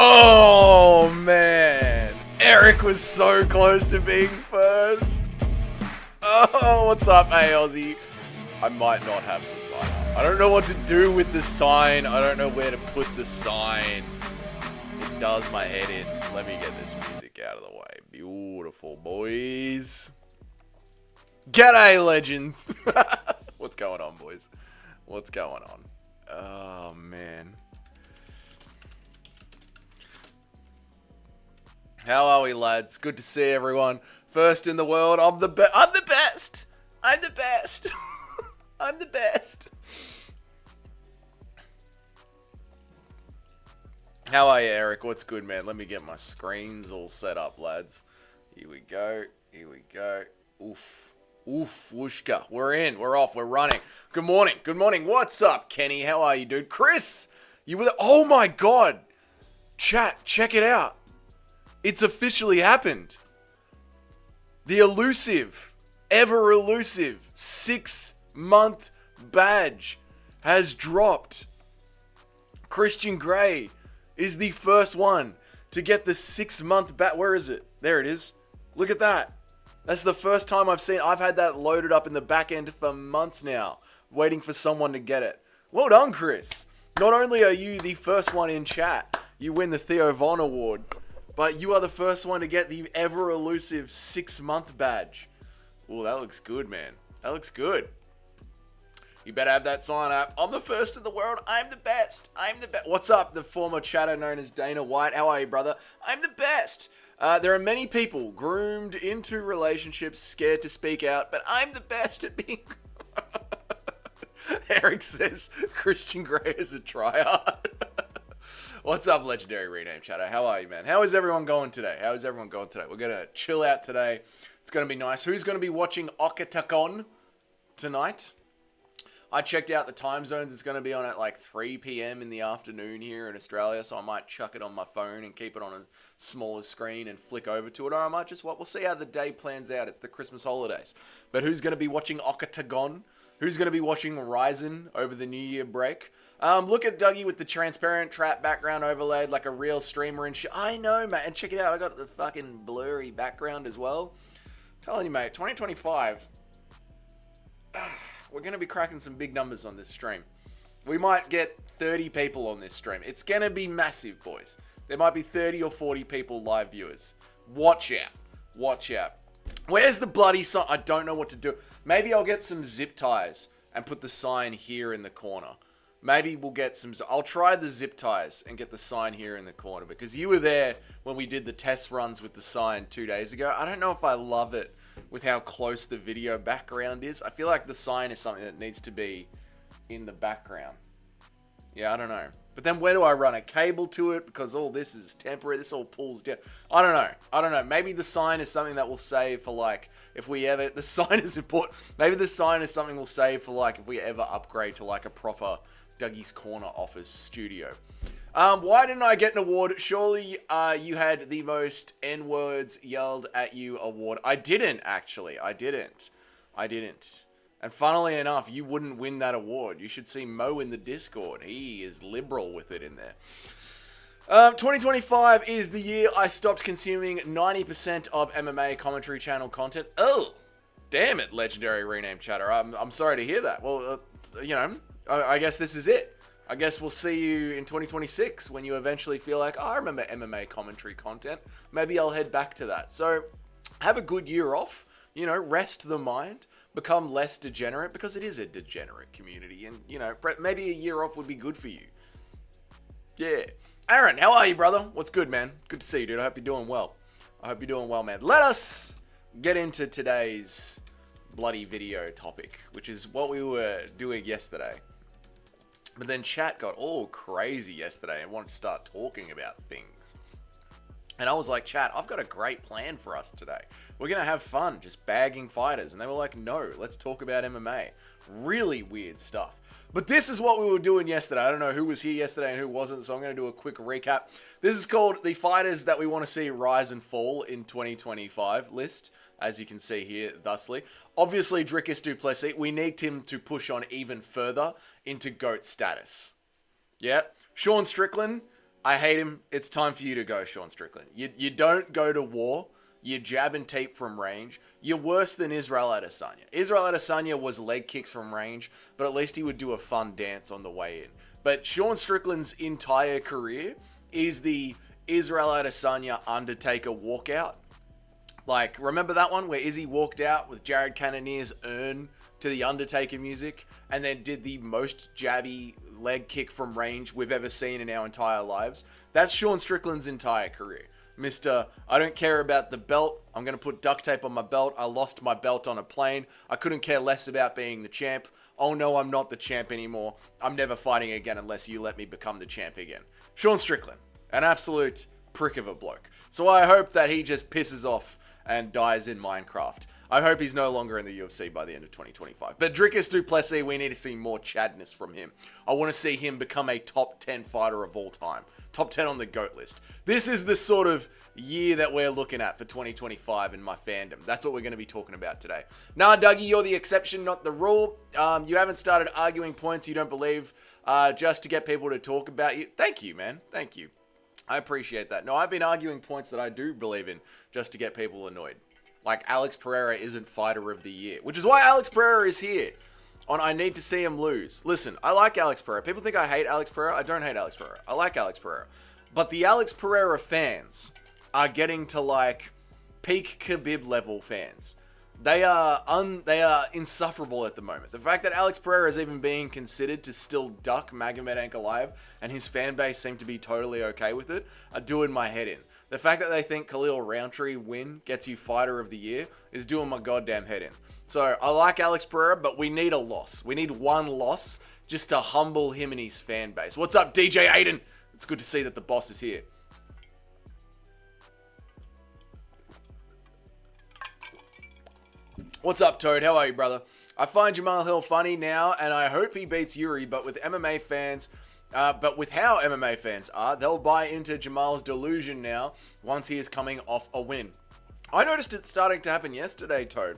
Oh, man. Eric was so close to being first. Oh, what's up, hey, Aussie? I might not have the sign up. I don't know what to do with the sign. I don't know where to put the sign. It does my head in. Let me get this music out of the way. Beautiful, boys. G'day, legends. What's going on, boys? What's going on? Oh, man. How are we, lads? Good to see everyone. First in the world. I'm the best. I'm the best. I'm the best. I'm the best. How are you, Eric? What's good, man? Let me get my screens all set up, lads. Here we go. Here we go. Oof. Oof. Whooshka. We're in. We're off. We're running. Good morning. Good morning. What's up, Kenny? How are you, dude? Chris, you were there? Oh, my God. Chat, check it out. It's officially happened. The elusive, ever elusive 6-month badge has dropped. Christian Grey is the first one to get the 6-month badge. Where is it? There it is. Look at that. That's the first time I've had that loaded up in the back end for months now, waiting for someone to get it. Well done, Chris. Not only are you the first one in chat, you win the Theo Von Award, but you are the first one to get the ever elusive 6-month badge. Oh, that looks good, man. That looks good. You better have that sign up. I'm the first in the world. I'm the best. I'm the best. What's up, the former chatter known as Dana White? How are you, brother? I'm the best. There are many people groomed into relationships, scared to speak out, but I'm the best at being... Eric says Christian Grey is a tryhard. What's up, legendary rename chatter? How are you, man? How is everyone going today? How is everyone going today? We're going to chill out today. It's going to be nice. Who's going to be watching Okatagon tonight? I checked out the time zones. It's going to be on at like 3 p.m. in the afternoon here in Australia, so I might chuck it on my phone and keep it on a smaller screen and flick over to it, or I might just, we'll see how the day plans out. It's the Christmas holidays. But who's going to be watching Okatagon? Who's going to be watching Ryzen over the New Year break? Look at Dougie with the transparent trap background overlaid like a real streamer and shit. I know, mate. And check it out. I got the fucking blurry background as well. I'm telling you, mate, 2025, we're going to be cracking some big numbers on this stream. We might get 30 people on this stream. It's going to be massive, boys. There might be 30 or 40 people live viewers. Watch out. Watch out. Where's the bloody sign? I don't know what to do. Maybe I'll get some zip ties and put the sign here in the corner. Maybe we'll get some... I'll try the zip ties and get the sign here in the corner, because you were there when we did the test runs with the sign 2 days ago. I don't know if I love it with how close the video background is. I feel like the sign is something that needs to be in the background. Yeah, I don't know. But then where do I run a cable to it? Because all this is temporary. This all pulls down. I don't know. I don't know. Maybe the sign is something that we'll save for, like, if we ever... The sign is important. Maybe the sign is something we'll save for, like, if we ever upgrade to, like, a proper Dougie's Corner office studio. Why didn't I get an award? Surely you had the most N-words yelled at you award. I didn't, actually. I didn't. And funnily enough, you wouldn't win that award. You should see Mo in the Discord. He is liberal with it in there. 2025 is the year I stopped consuming 90% of MMA commentary channel content. Oh, damn it, legendary rename chatter. I'm sorry to hear that. Well, you know, I guess this is it. I guess we'll see you in 2026 when you eventually feel like, oh, I remember MMA commentary content. Maybe I'll head back to that. So have a good year off. You know, rest the mind. Become less degenerate, because it is a degenerate community. And, you know, maybe a year off would be good for you. Yeah. Aaron, how are you, brother? What's good, man? Good to see you, dude. I hope you're doing well. Man. Let us get into today's bloody video topic, which is what we were doing yesterday. But then chat got all crazy yesterday and wanted to start talking about things. And I was like, chat, I've got a great plan for us today. We're going to have fun just bagging fighters. And they were like, no, let's talk about MMA. Really weird stuff. But this is what we were doing yesterday. I don't know who was here yesterday and who wasn't, so I'm going to do a quick recap. This is called the fighters that we want to see rise and fall in 2025 list, as you can see here thusly. Obviously, Dricus du Plessis, we need him to push on even further into GOAT status. Yeah. Sean Strickland, I hate him. It's time for you to go, Sean Strickland. You don't go to war. You jab and tape from range. You're worse than Israel Adesanya. Israel Adesanya was leg kicks from range, but at least he would do a fun dance on the way in. But Sean Strickland's entire career is the Israel Adesanya Undertaker walkout. Like, remember that one where Izzy walked out with Jared Cannonier's urn to the Undertaker music and then did the most jabby leg kick from range we've ever seen in our entire lives? That's Sean Strickland's entire career. Mr. I don't care about the belt. I'm going to put duct tape on my belt. I lost my belt on a plane. I couldn't care less about being the champ. Oh no, I'm not the champ anymore. I'm never fighting again unless you let me become the champ again. Sean Strickland, an absolute prick of a bloke. So I hope that he just pisses off and dies in Minecraft. I hope he's no longer in the UFC by the end of 2025. But Dricus du Plessis, we need to see more Chadness from him. I want to see him become a top 10 fighter of all time. Top 10 on the GOAT list. This is the sort of year that we're looking at for 2025 in my fandom. That's what we're going to be talking about today. Nah, Dougie, you're the exception, not the rule. You haven't started arguing points you don't believe just to get people to talk about you. Thank you, man. Thank you. I appreciate that. No, I've been arguing points that I do believe in just to get people annoyed. Like Alex Pereira isn't fighter of the year, which is why Alex Pereira is here on I Need to See Him Lose. Listen, I like Alex Pereira. People think I hate Alex Pereira. I don't hate Alex Pereira. I like Alex Pereira. But the Alex Pereira fans are getting to like peak Khabib level fans. They are insufferable at the moment. The fact that Alex Pereira is even being considered to still duck Magomed Ankalaev and his fan base seem to be totally okay with it are doing my head in. The fact that they think Khalil Roundtree win gets you fighter of the year is doing my goddamn head in. So I like Alex Pereira, but we need a loss. We need one loss just to humble him and his fan base. What's up, DJ Aiden? It's good to see that the boss is here. What's up, Toad? How are you, brother? I find Jamal Hill funny now, and I hope he beats Yuri, but with MMA fans... but with how MMA fans are, they'll buy into Jamal's delusion now once he is coming off a win. I noticed it starting to happen yesterday, Toad.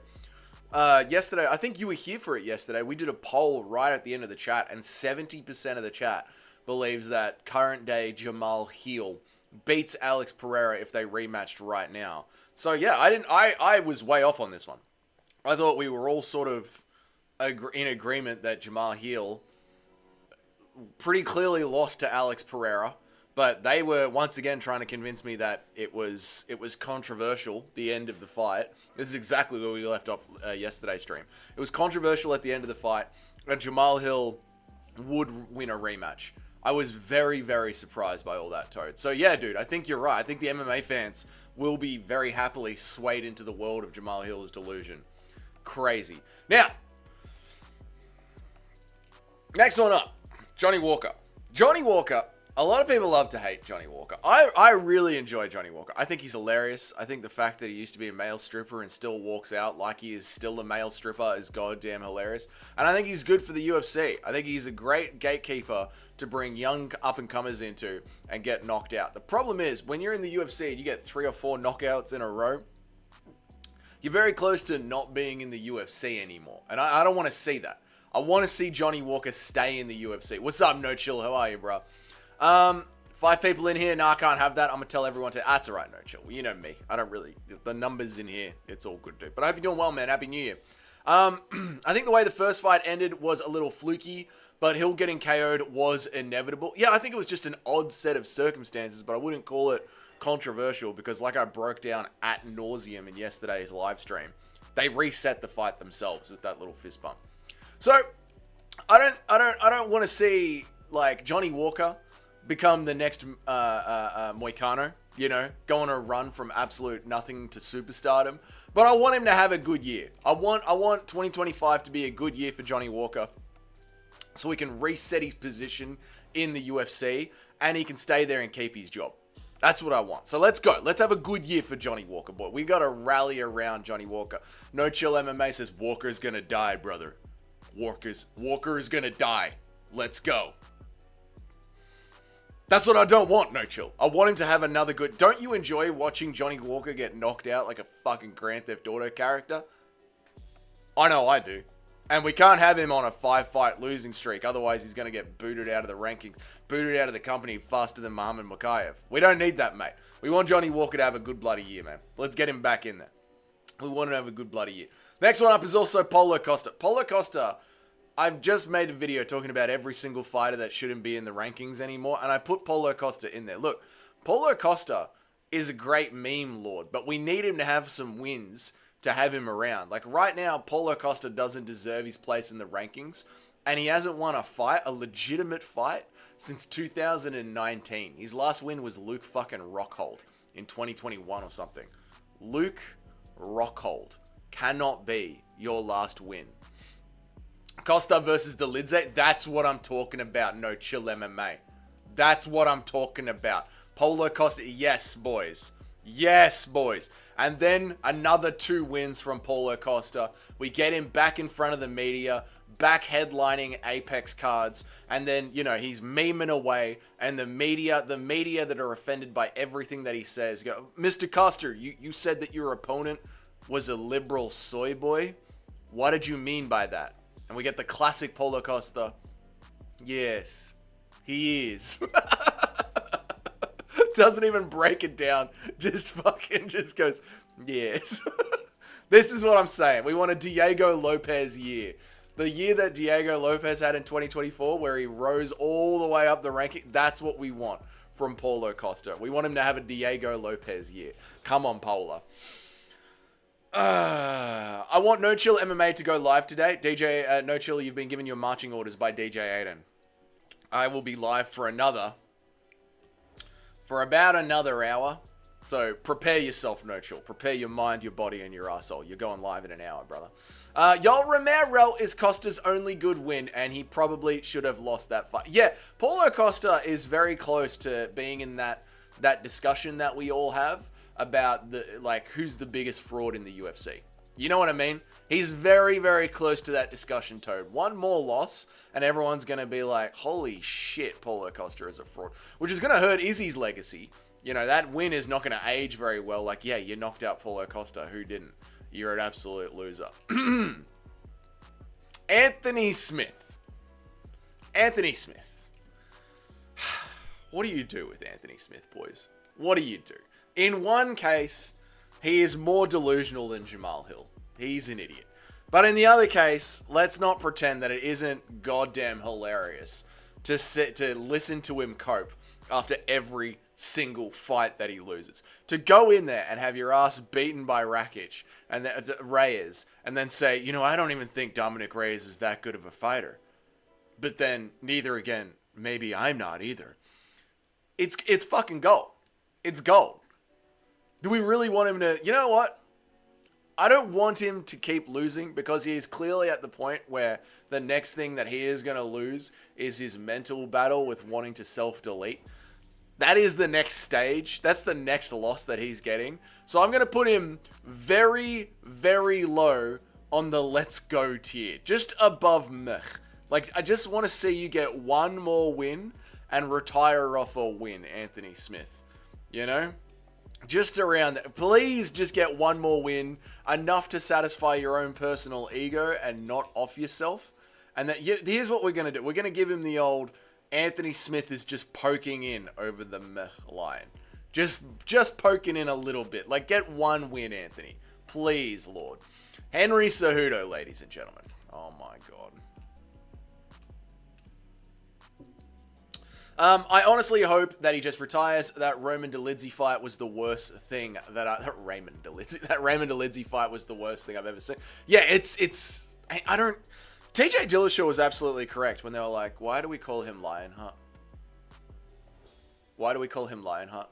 Yesterday, I think you were here for it yesterday. We did a poll right at the end of the chat, and 70% of the chat believes that current day Jamal Hill beats Alex Pereira if they rematched right now. So yeah, I was way off on this one. I thought we were all sort of in agreement that Jamal Hill pretty clearly lost to Alex Pereira, but they were once again trying to convince me that it was controversial, the end of the fight. This is exactly where we left off yesterday's stream. It was controversial at the end of the fight, and Jamal Hill would win a rematch. I was very, very surprised by all that, Toad. So yeah, dude, I think you're right. I think the MMA fans will be very happily swayed into the world of Jamal Hill's delusion. Crazy. Now, next one up. Johnny Walker. Johnny Walker, a lot of people love to hate Johnny Walker. I really enjoy Johnny Walker. I think he's hilarious. I think the fact that he used to be a male stripper and still walks out like he is still a male stripper is goddamn hilarious. And I think he's good for the UFC. I think he's a great gatekeeper to bring young up-and-comers into and get knocked out. The problem is, when you're in the UFC and you get 3 or 4 knockouts in a row, you're very close to not being in the UFC anymore. And I don't want to see that. I want to see Johnny Walker stay in the UFC. What's up, No Chill? How are you, bro? 5 people in here. No, I can't have that. I'm going to tell everyone to... That's all right, No Chill. You know me. I don't really... The numbers in here, it's all good, dude. But I hope you're doing well, man. Happy New Year. I think the way the first fight ended was a little fluky, but Hill getting KO'd was inevitable. Yeah, I think it was just an odd set of circumstances, but I wouldn't call it controversial because, like I broke down ad nauseum in yesterday's live stream, they reset the fight themselves with that little fist bump. So, I don't want to see, like, Johnny Walker become the next Moicano, you know, go on a run from absolute nothing to superstardom. But I want him to have a good year. I want 2025 to be a good year for Johnny Walker so he can reset his position in the UFC and he can stay there and keep his job. That's what I want. So let's go. Let's have a good year for Johnny Walker, boy. We got to rally around Johnny Walker. No Chill MMA says Walker's going to die, brother. Walker is gonna die. Let's go. That's what I don't want, No Chill. I want him to have another good... Don't you enjoy watching Johnny Walker get knocked out like a fucking Grand Theft Auto character? I know I do. And we can't have him on a 5-fight losing streak. Otherwise, he's going to get booted out of the rankings, booted out of the company faster than Muhammad Mukayev. We don't need that, mate. We want Johnny Walker to have a good bloody year, man. Let's get him back in there. We want him to have a good bloody year. Next one up is also Paulo Costa. Paulo Costa, I've just made a video talking about every single fighter that shouldn't be in the rankings anymore, and I put Paulo Costa in there. Look, Paulo Costa is a great meme lord, but we need him to have some wins to have him around. Like right now, Paulo Costa doesn't deserve his place in the rankings, and he hasn't won a fight, a legitimate fight, since 2019. His last win was Luke fucking Rockhold in 2021 or something. Luke Rockhold cannot be your last win. Costa versus Dolidze, that's what I'm talking about. No chill MMA. That's what I'm talking about. Paulo Costa, yes, boys. Yes, boys. And then another 2 wins from Paulo Costa. We get him back in front of the media, back headlining Apex cards, and then, you know, he's memeing away, and the media that are offended by everything that he says go, Mr. Costa, you said that your opponent was a liberal soy boy? What did you mean by that? And we get the classic Paulo Costa. Yes, he is. Doesn't even break it down. Just fucking just goes, yes. This is what I'm saying. We want a Diego Lopez year. The year that Diego Lopez had in 2024, where he rose all the way up the ranking, that's what we want from Paulo Costa. We want him to have a Diego Lopez year. Come on, Paulo. I want No Chill MMA to go live today. DJ No Chill, you've been given your marching orders by DJ Aiden. I will be live for about another hour. So prepare yourself, No Chill. Prepare your mind, your body, and your asshole. You're going live in an hour, brother. Yoel Romero is Costa's only good win, and he probably should have lost that fight. Yeah, Paulo Costa is very close to being in that discussion that we all have about who's the biggest fraud in the UFC. You know what I mean? He's very, very close to that discussion, Toad. One more loss, and everyone's going to be like, holy shit, Paulo Costa is a fraud. Which is going to hurt Izzy's legacy. You know, that win is not going to age very well. Like, yeah, you knocked out Paulo Costa. Who didn't? You're an absolute loser. Anthony Smith. Anthony Smith. What do you do with Anthony Smith, boys? What do you do? In one case, he is more delusional than Jamal Hill. He's an idiot. But in the other case, let's not pretend that it isn't goddamn hilarious to listen to him cope after every single fight that he loses. To go in there and have your ass beaten by Rakic and Reyes, and then say, you know, I don't even think Dominic Reyes is that good of a fighter. But then neither again, maybe I'm not either. It's fucking gold. It's gold. Do we really want him to... You know what? I don't want him to keep losing because he is clearly at the point where the next thing that he is going to lose is his mental battle with wanting to self-delete. That is the next stage. That's the next loss that he's getting. So I'm going to put him very, very low on the let's go tier. Just above meh. Like, I just want to see you get one more win and retire off a win, Anthony Smith. You know? Just around that. Please just get one more win. Enough to satisfy your own personal ego and not off yourself. And that here's what we're going to do. We're going to give him the old Anthony Smith is just poking in over the meh line. Just poking in a little bit. Like, get one win, Anthony. Please, Lord. Henry Cejudo, ladies and gentlemen. Oh, my God. I honestly hope that he just retires. That Roman Dolidze fight was the worst thing that Raymond Dolidze fight was the worst thing I've ever seen. Yeah, I don't... TJ Dillashaw was absolutely correct when they were like, why do we call him Lionheart? Why do we call him Lionheart?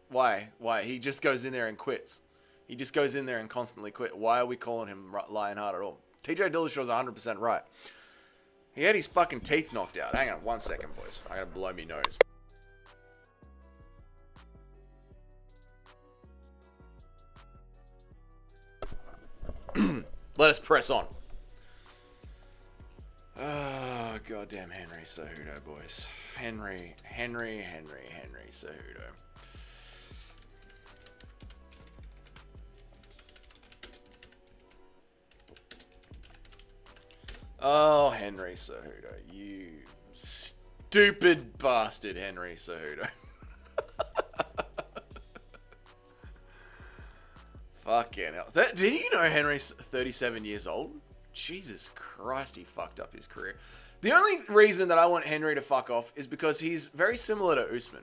Why? He just goes in there and quits. He just goes in there and constantly quits. Why are we calling him Lionheart at all? TJ Dillashaw's 100% right. He had his fucking teeth knocked out. Hang on 1 second, boys. I gotta blow me nose. Let us press on. Oh, goddamn Henry Cejudo, boys. Henry Cejudo. Oh, Henry Cejudo, you stupid bastard, Henry Cejudo. Fucking hell. Did you know Henry's 37 years old? Jesus Christ, he fucked up his career. The only reason that I want Henry to fuck off is because he's very similar to Usman.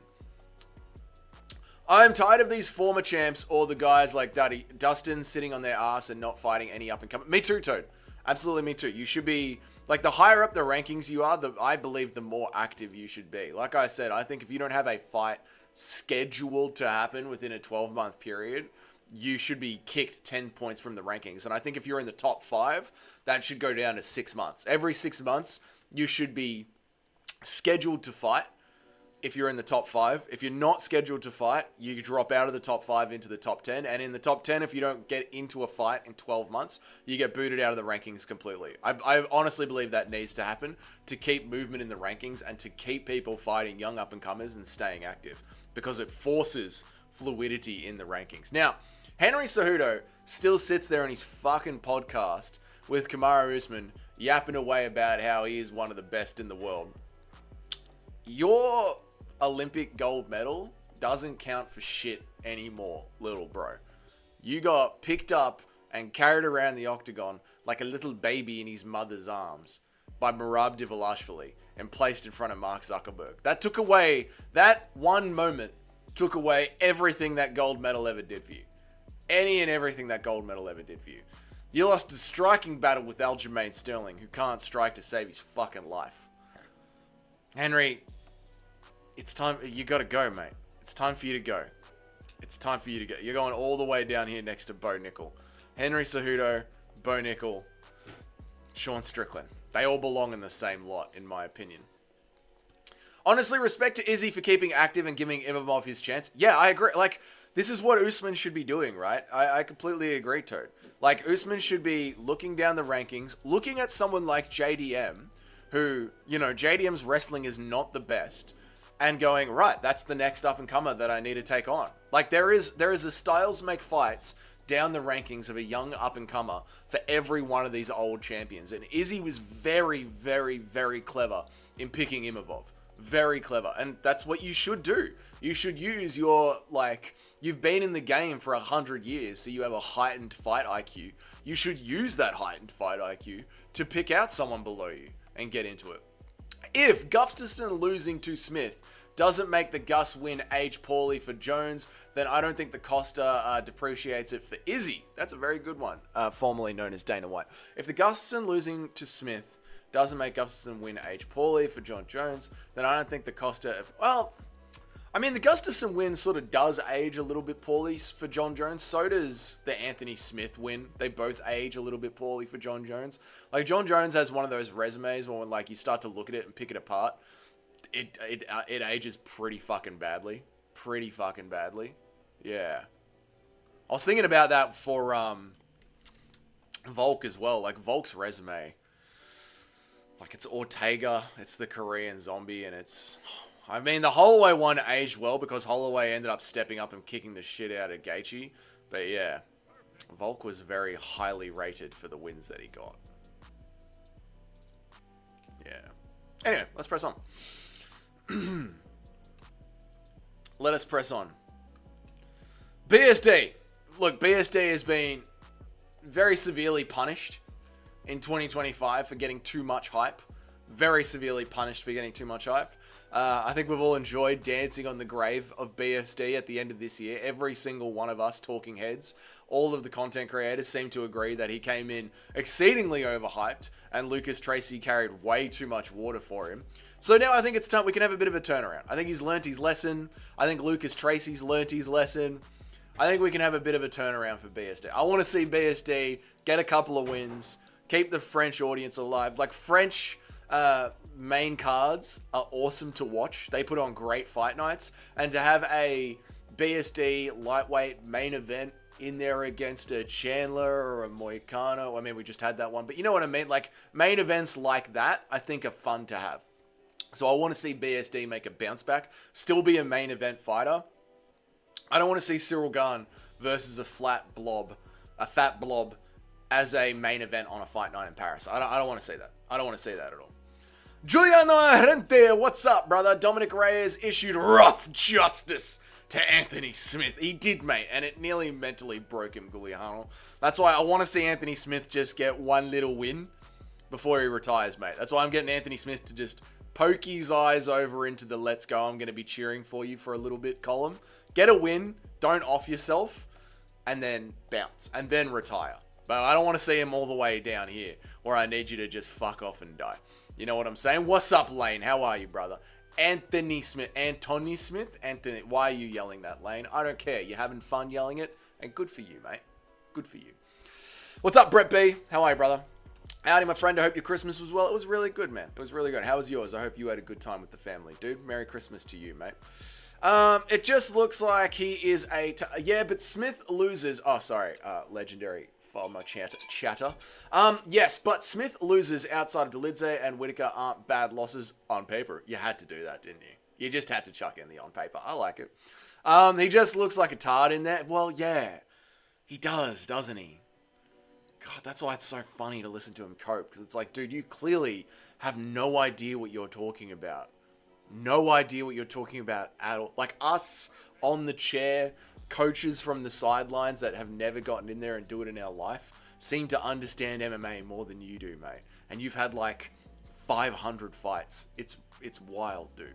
I'm tired of these former champs or the guys like Dustin sitting on their ass and not fighting any up and coming. Me too, Toad. Absolutely, me too. You should be, like, the higher up the rankings you are, I believe the more active you should be. Like I said, I think if you don't have a fight scheduled to happen within a 12-month period, you should be kicked 10 points from the rankings. And I think if you're in the top 5, that should go down to 6 months. Every 6 months, you should be scheduled to fight. If you're in the top 5, if you're not scheduled to fight, you drop out of the top 5 into the top 10. And in the top 10, if you don't get into a fight in 12 months, you get booted out of the rankings completely. I honestly believe that needs to happen to keep movement in the rankings and to keep people fighting young up-and-comers and staying active, because it forces fluidity in the rankings. Now, Henry Cejudo still sits there on his fucking podcast with Kamaru Usman yapping away about how he is one of the best in the world. Your Olympic gold medal doesn't count for shit anymore, little bro. You got picked up and carried around the octagon like a little baby in his mother's arms by Merab Dvalishvili and placed in front of Mark Zuckerberg. That one moment took away everything that gold medal ever did for you. Any and everything that gold medal ever did for you. You lost a striking battle with Aljamain Sterling, who can't strike to save his fucking life. Henry, it's time. You gotta go, mate. It's time for you to go. It's time for you to go. You're going all the way down here next to Bo Nickel. Henry Cejudo, Bo Nickel, Sean Strickland. They all belong in the same lot, in my opinion. Honestly, respect to Izzy for keeping active and giving Imavov his chance. Yeah, I agree. Like, this is what Usman should be doing, right? I completely agree, Toad. Like, Usman should be looking down the rankings, looking at someone like JDM, who, you know, JDM's wrestling is not the best, and going, right, that's the next up-and-comer that I need to take on. Like, there is a styles make fights down the rankings of a young up-and-comer for every one of these old champions. And Izzy was very, very, very clever in picking Imavov. Very clever. And that's what you should do. You should use your, like, you've been in the game for 100 years, so you have a heightened fight IQ. You should use that heightened fight IQ to pick out someone below you and get into it. If Gustafsson losing to Smith doesn't make the Gus win age poorly for Jones, then I don't think the Costa depreciates it for Izzy. That's a very good one, formerly known as Dana White. If the Gustafsson losing to Smith doesn't make Gustafsson win age poorly for John Jones, then I don't think the Costa... Well, I mean, the Gustafsson win sort of does age a little bit poorly for John Jones. So does the Anthony Smith win. They both age a little bit poorly for John Jones. Like, John Jones has one of those resumes where, like, you start to look at it and pick it apart. It ages pretty fucking badly. Pretty fucking badly. Yeah. I was thinking about that for Volk as well. Like, Volk's resume. Like, it's Ortega, it's the Korean Zombie, and it's... I mean, the Holloway one aged well because Holloway ended up stepping up and kicking the shit out of Gaethje. But yeah, Volk was very highly rated for the wins that he got. Yeah. Anyway, let's press on. Let us press on. BSD. Look, BSD has been very severely punished in 2025 for getting too much hype. Very severely punished for getting too much hype. I think we've all enjoyed dancing on the grave of BSD at the end of this year. Every single one of us talking heads, all of the content creators seem to agree that he came in exceedingly overhyped and Lucas Tracy carried way too much water for him. So now I think it's time we can have a bit of a turnaround. I think he's learnt his lesson. I think Lucas Tracy's learnt his lesson. I think we can have a bit of a turnaround for BSD. I want to see BSD get a couple of wins, keep the French audience alive. Like, French main cards are awesome to watch. They put on great fight nights. And to have a BSD lightweight main event in there against a Chandler or a Moicano, I mean, we just had that one, but you know what I mean? Like, main events like that, I think are fun to have. So I want to see BSD make a bounce back, still be a main event fighter. I don't want to see Cyril Gahn versus a fat blob as a main event on a fight night in Paris. I don't want to say that. I don't want to say that at all. Juliano Arente, what's up, brother? Dominic Reyes issued rough justice to Anthony Smith. He did, mate, and it nearly mentally broke him, Giuliano. That's why I want to see Anthony Smith just get one little win before he retires, mate. That's why I'm getting Anthony Smith to just poke his eyes over into the let's go. I'm going to be cheering for you for a little bit column. Get a win, don't off yourself, and then bounce, and then retire. But I don't want to see him all the way down here, where I need you to just fuck off and die. You know what I'm saying? What's up, Lane? How are you, brother? Anthony Smith. Anthony Smith? Anthony. Why are you yelling that, Lane? I don't care. You're having fun yelling it, and good for you, mate. Good for you. What's up, Brett B? How are you, brother? Howdy, my friend. I hope your Christmas was well. It was really good, man. It was really good. How was yours? I hope you had a good time with the family, dude. Merry Christmas to you, mate. It just looks like he is a... yeah, but Smith loses... Oh, sorry. Legendary. Follow my chatter. Yes, but Smith loses outside of Dolidze and Whitaker aren't bad losses on paper. You had to do that, didn't you? You just had to chuck in the on paper. I like it. He just looks like a tard in there. Well, yeah. He does, doesn't he? God, that's why it's so funny to listen to him cope. Because it's like, dude, you clearly have no idea what you're talking about. No idea what you're talking about at all. Like us on the chair, coaches from the sidelines that have never gotten in there and do it in our life seem to understand MMA more than you do, mate. And you've had like 500 fights. It's wild, dude.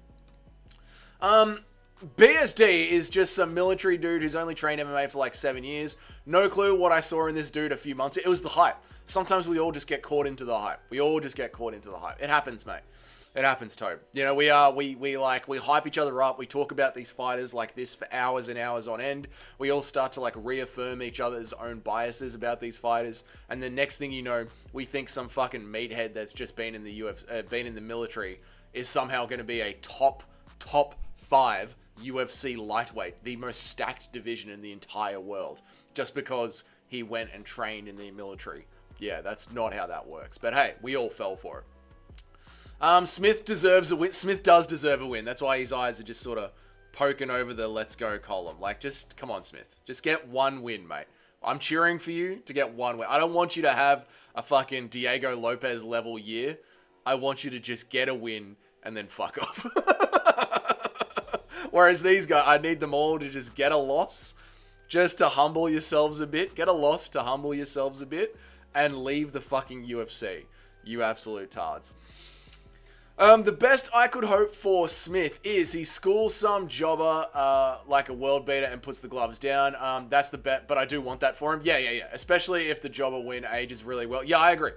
BSD is just some military dude who's only trained MMA for like 7 years. No clue what I saw in this dude a few months. It was the hype. Sometimes we all just get caught into the hype. It happens, mate. It happens, Toad. You know, we hype each other up. We talk about these fighters like this for hours and hours on end. We all start to like reaffirm each other's own biases about these fighters. And the next thing you know, we think some fucking meathead that's just been in the been in the military is somehow going to be a top 5 UFC lightweight, the most stacked division in the entire world, just because he went and trained in the military. Yeah, that's not how that works. But hey, we all fell for it. Smith deserves a win. Smith does deserve a win. That's why his eyes are just sort of poking over the let's go column. Like, just, come on, Smith. Just get one win, mate. I'm cheering for you to get one win. I don't want you to have a fucking Diego Lopez level year. I want you to just get a win and then fuck off. Whereas these guys, I need them all to just get a loss, just to humble yourselves a bit. Get a loss to humble yourselves a bit and leave the fucking UFC. You absolute tards. The best I could hope for Smith is he schools some jobber like a world beater and puts the gloves down. That's the bet, but I do want that for him. Yeah. Especially if the jobber win ages really well. Yeah, I agree,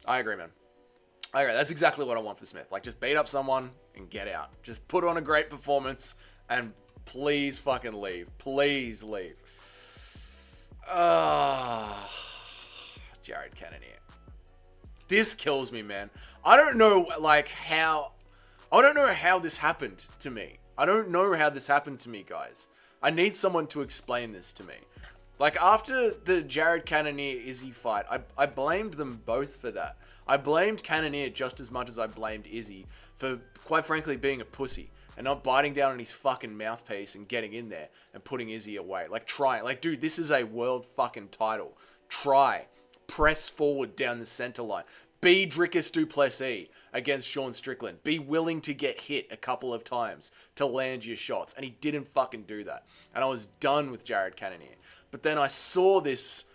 man. I agree. That's exactly what I want for Smith. Like, just beat up someone and get out. Just put on a great performance and please fucking leave. Please leave. Jared Cannonier. This kills me, man. I don't know, like, how... I don't know how this happened to me. I don't know how this happened to me, guys. I need someone to explain this to me. Like, after the Jared Cannonier-Izzy fight, I blamed them both for that. I blamed Cannonier just as much as I blamed Izzy for, quite frankly, being a pussy and not biting down on his fucking mouthpiece and getting in there and putting Izzy away. Like, try. Like, dude, this is a world fucking title. Try. Press forward down the center line. Be Dricus du Plessis against Sean Strickland. Be willing to get hit a couple of times to land your shots. And he didn't fucking do that. And I was done with Jared Cannonier. But then I saw this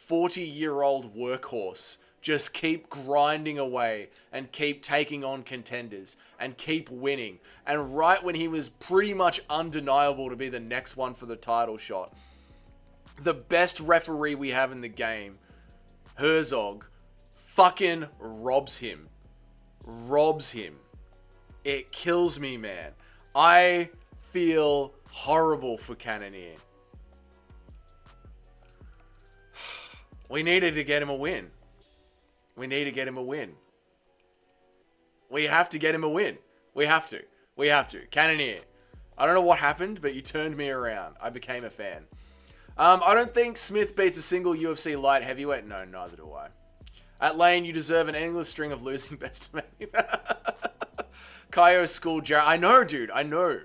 40-year-old workhorse just keep grinding away and keep taking on contenders and keep winning. And right when he was pretty much undeniable to be the next one for the title shot, the best referee we have in the game, Herzog, fucking robs him. It kills me, man. I feel horrible for Cannonier. We needed to get him a win. We need to get him a win. We have to get him a win. We have to. Cannonier. I don't know what happened, but you turned me around. I became a fan. I don't think Smith beats a single UFC light heavyweight. No, neither do I. At Lane, you deserve an endless string of losing best mate. Kaio School Jarrett. I know, dude. I know.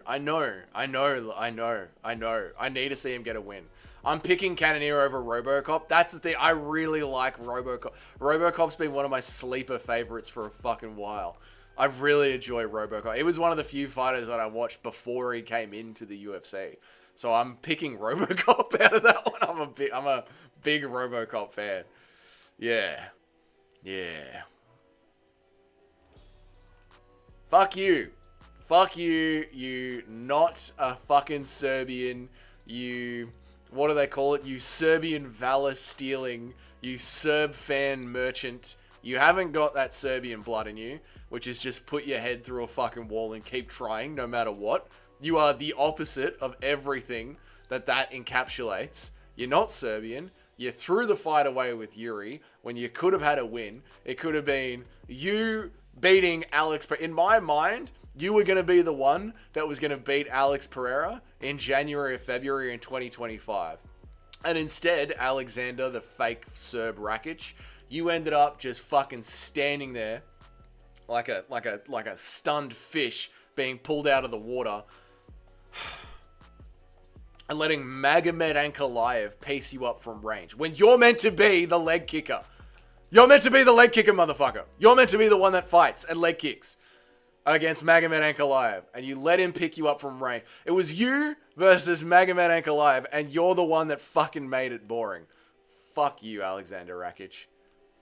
I need to see him get a win. I'm picking Cannoneer over Robocop. That's the thing. I really like Robocop. Robocop's been one of my sleeper favorites for a fucking while. I really enjoy Robocop. It was one of the few fighters that I watched before he came into the UFC. So I'm picking Robocop out of that one. I'm a big Robocop fan. Yeah. Fuck you. Fuck you. You not a fucking Serbian. You, what do they call it? You Serbian valor stealing. You Serb fan merchant. You haven't got that Serbian blood in you, which is just put your head through a fucking wall and keep trying no matter what. You are the opposite of everything that encapsulates. You're not Serbian. You threw the fight away with Yuri when you could have had a win. It could have been you beating Alex. In my mind, you were going to be the one that was going to beat Alex Pereira in January or February in 2025. And instead, Alexander, the fake Serb Rakic, you ended up just fucking standing there like a stunned fish being pulled out of the water and letting Magomed Ankalaev pace you up from range when you're meant to be the leg kicker. You're meant to be the leg kicker, motherfucker. You're meant to be the one that fights and leg kicks against Magomed Ankalaev, and you let him pick you up from range. It was you versus Magomed Ankalaev, and you're the one that fucking made it boring. Fuck you, Alexander Rakic.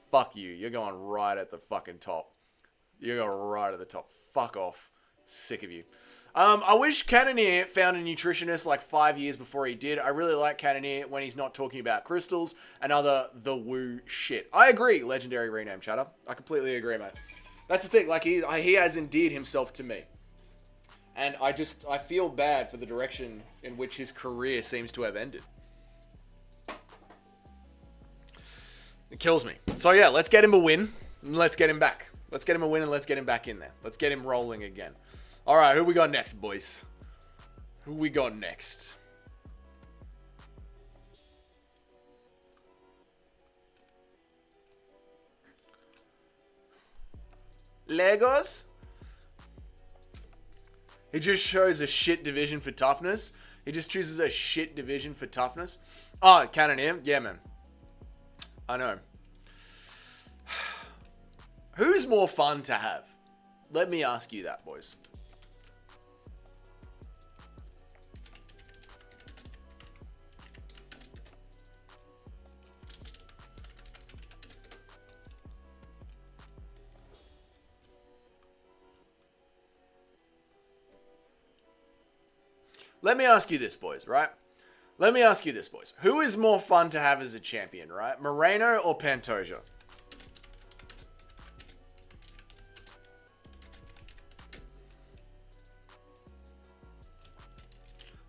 Fuck you. You're going right at the fucking top. You're going right at the top. Fuck off. Sick of you. I wish Cannoneer found a nutritionist like 5 years before he did. I really like Cannoneer when he's not talking about crystals and other the woo shit. I agree, legendary rename chatter. I completely agree, mate. That's the thing. Like he has endeared himself to me, and I feel bad for the direction in which his career seems to have ended. It kills me. So yeah, let's get him a win and let's get him back. Let's get him a win and let's get him back in there. Let's get him rolling again. All right, who we got next, boys? Who we got next? Legos? He just shows a shit division for toughness. He just chooses a shit division for toughness. Oh, Cannoneer? Yeah, man. I know. Who's more fun to have? Let me ask you that, boys. Let me ask you this, boys, right? Let me ask you this, boys. Who is more fun to have as a champion, right? Moreno or Pantoja?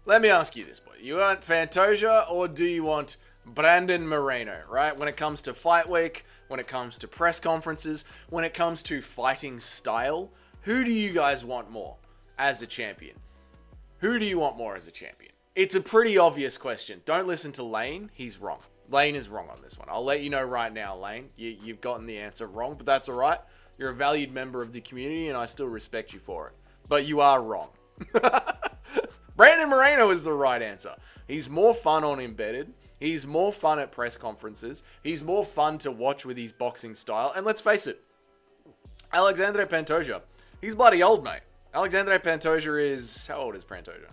Let me ask you this, boy. You want Pantoja or do you want Brandon Moreno, right? When it comes to fight week, when it comes to press conferences, when it comes to fighting style, who do you guys want more as a champion? Who do you want more as a champion? It's a pretty obvious question. Don't listen to Lane. He's wrong. Lane is wrong on this one. I'll let you know right now, Lane. You've gotten the answer wrong, but that's all right. You're a valued member of the community, and I still respect you for it. But you are wrong. Brandon Moreno is the right answer. He's more fun on Embedded. He's more fun at press conferences. He's more fun to watch with his boxing style. And let's face it, Alexandre Pantoja, he's bloody old, mate. Alexandre Pantoja is... How old is Pantoja?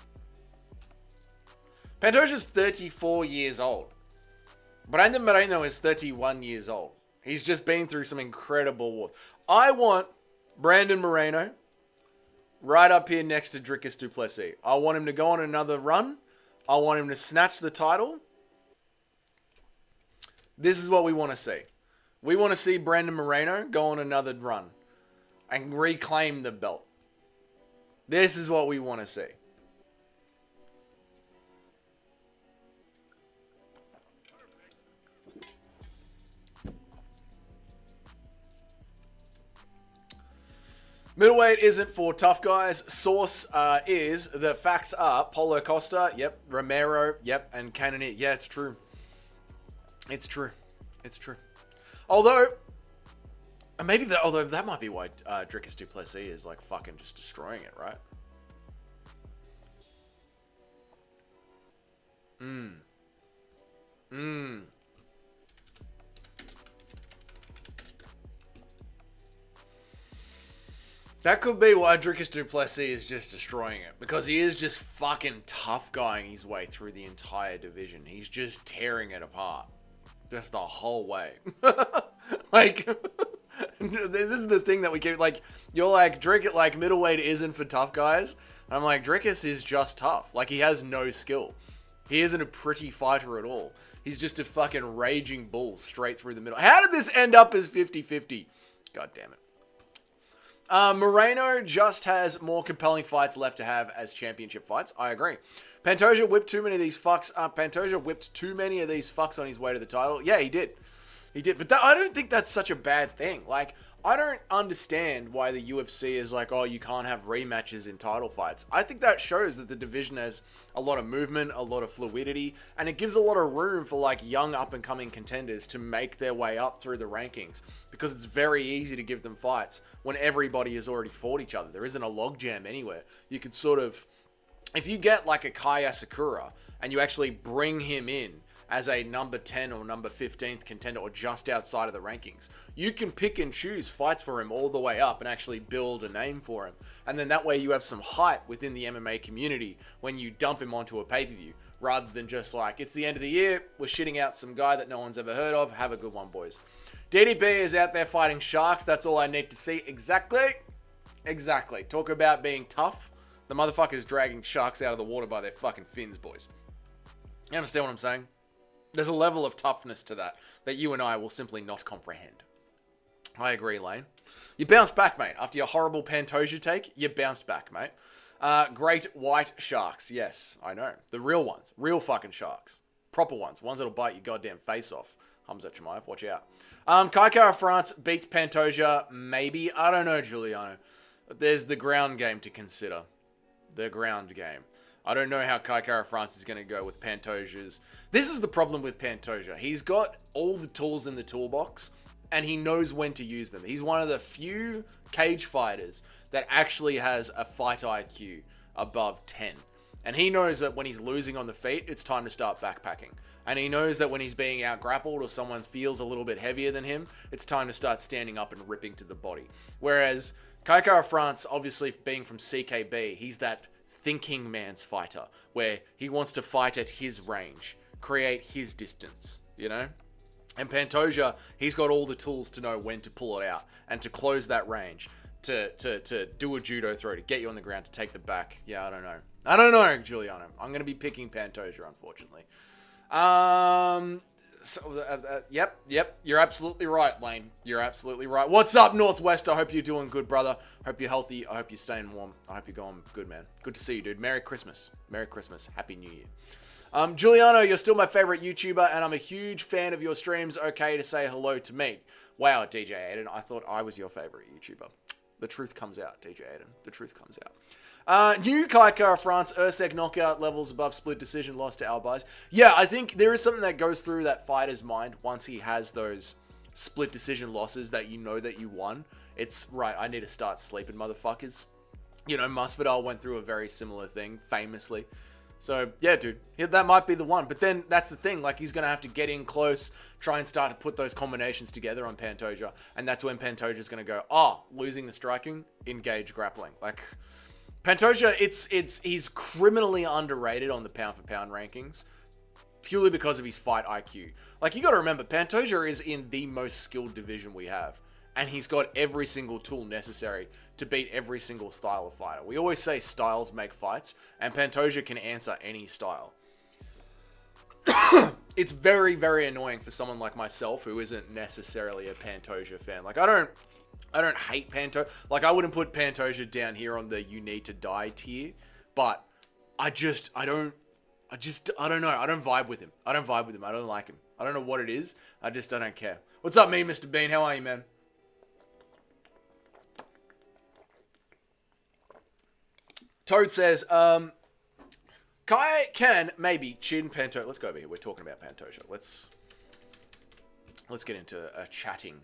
Pantoja's 34 years old. Brandon Moreno is 31 years old. He's just been through some incredible war. I want Brandon Moreno right up here next to Dricus du Plessis. I want him to go on another run. I want him to snatch the title. This is what we want to see. We want to see Brandon Moreno go on another run and reclaim the belt. This is what we want to see. Middleweight isn't for tough guys. Source is, the facts are, Paulo Costa, yep, Romero, yep, and Cannoneer. Yeah, it's true. It's true. It's true. Although, And maybe that, although that might be why Dricus du Plessis is like fucking just destroying it, right? That could be why Dricus du Plessis is just destroying it. Because he is just fucking tough guying his way through the entire division. He's just tearing it apart. Just the whole way. Like, this is the thing that we keep, like, you're like, Dricus, like, middleweight isn't for tough guys. And I'm like, Dricus is just tough. Like, he has no skill. He isn't a pretty fighter at all. He's just a fucking raging bull straight through the middle. How did this end up as 50-50? God damn it. Moreno just has more compelling fights left to have as championship fights. I agree. Pantoja whipped too many of these fucks. Pantoja whipped too many of these fucks on his way to the title. Yeah, he did. He did. But I don't think that's such a bad thing. Like, I don't understand why the UFC is like, oh, you can't have rematches in title fights. I think that shows that the division has a lot of movement, a lot of fluidity, and it gives a lot of room for like young up-and-coming contenders to make their way up through the rankings, because it's very easy to give them fights when everybody has already fought each other. There isn't a logjam anywhere. You could sort of, if you get like a Kaya Sakura and you actually bring him in as a number 10 or number 15th contender or just outside of the rankings, you can pick and choose fights for him all the way up and actually build a name for him. And then that way you have some hype within the MMA community when you dump him onto a pay-per-view, rather than just like, it's the end of the year, we're shitting out some guy that no one's ever heard of. Have a good one, boys. DDP is out there fighting sharks. That's all I need to see. Exactly. Exactly. Talk about being tough. The motherfucker's dragging sharks out of the water by their fucking fins, boys. You understand what I'm saying? There's a level of toughness to that you and I will simply not comprehend. I agree, Lane. You bounced back, mate. After your horrible Pantoja take, you bounced back, mate. Great white sharks. Yes, I know. The real ones. Real fucking sharks. Proper ones. Ones that'll bite your goddamn face off. Hamza Chimaev, watch out. Kai Kara France beats Pantoja. Maybe. I don't know, Giuliano. There's the ground game to consider. The ground game. I don't know how Kai Kara France is going to go with Pantoja's. This is the problem with Pantoja. He's got all the tools in the toolbox, and he knows when to use them. He's one of the few cage fighters that actually has a fight IQ above 10. And he knows that when he's losing on the feet, it's time to start backpacking. And he knows that when he's being out-grappled or someone feels a little bit heavier than him, it's time to start standing up and ripping to the body. Whereas Kai Kara France, obviously being from CKB, he's that thinking man's fighter, where he wants to fight at his range, create his distance, you know? And Pantoja, he's got all the tools to know when to pull it out and to close that range, to do a judo throw, to get you on the ground, to take the back. Yeah, I don't know, Giuliano. I'm going to be picking Pantoja, unfortunately. Yep. You're absolutely right, Lane. You're absolutely right. What's up, Northwest? I hope you're doing good, brother. Hope you're healthy. I hope you're staying warm. I hope you're going good, man. Good to see you, dude. Merry Christmas. Merry Christmas. Happy New Year. Giuliano, you're still my favorite YouTuber, and I'm a huge fan of your streams. Okay to say hello to me. Wow, DJ Aiden. I thought I was your favorite YouTuber. The truth comes out, DJ Aiden. The truth comes out. New Kai Kara France, Ursek knockout levels above split decision, lost to Albies. Yeah, I think there is something that goes through that fighter's mind once he has those split decision losses that you know that you won. It's, right, I need to start sleeping, motherfuckers. You know, Masvidal went through a very similar thing, famously. So, yeah, dude, that might be the one. But then, that's the thing, like, he's going to have to get in close, try and start to put those combinations together on Pantoja. And that's when Pantoja's going to go, oh, losing the striking, engage grappling. Like, Pantoja, he's criminally underrated on the pound-for-pound rankings, purely because of his fight IQ. Like, you got to remember, Pantoja is in the most skilled division we have, and he's got every single tool necessary to beat every single style of fighter. We always say styles make fights, and Pantoja can answer any style. It's very, very annoying for someone like myself who isn't necessarily a Pantoja fan. Like, I don't hate Pantoja. Like, I wouldn't put Pantoja down here on the you need to die tier, but I don't know. I don't vibe with him. I don't like him. I don't know what it is. I don't care. What's up, me, Mr. Bean? How are you, man? Toad says, Kai can maybe chin Pantoja. Let's go over here. We're talking about Pantoja. Let's get into a chatting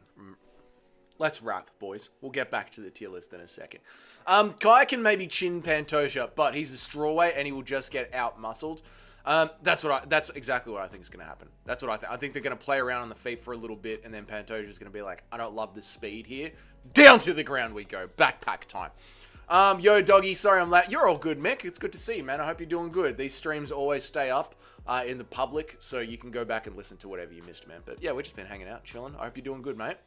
let's wrap, boys. We'll get back to the tier list in a second. Kai can maybe chin Pantoja, but he's a strawweight and he will just get out-muscled. That's exactly what I think is going to happen. That's what I think. I think they're going to play around on the feet for a little bit, and then Pantoja's going to be like, I don't love the speed here. Down to the ground we go. Backpack time. Yo, doggy, sorry I'm late. You're all good, Mick. It's good to see you, man. I hope you're doing good. These streams always stay up in the public, so you can go back and listen to whatever you missed, man. But yeah, we've just been hanging out, chilling. I hope you're doing good, mate.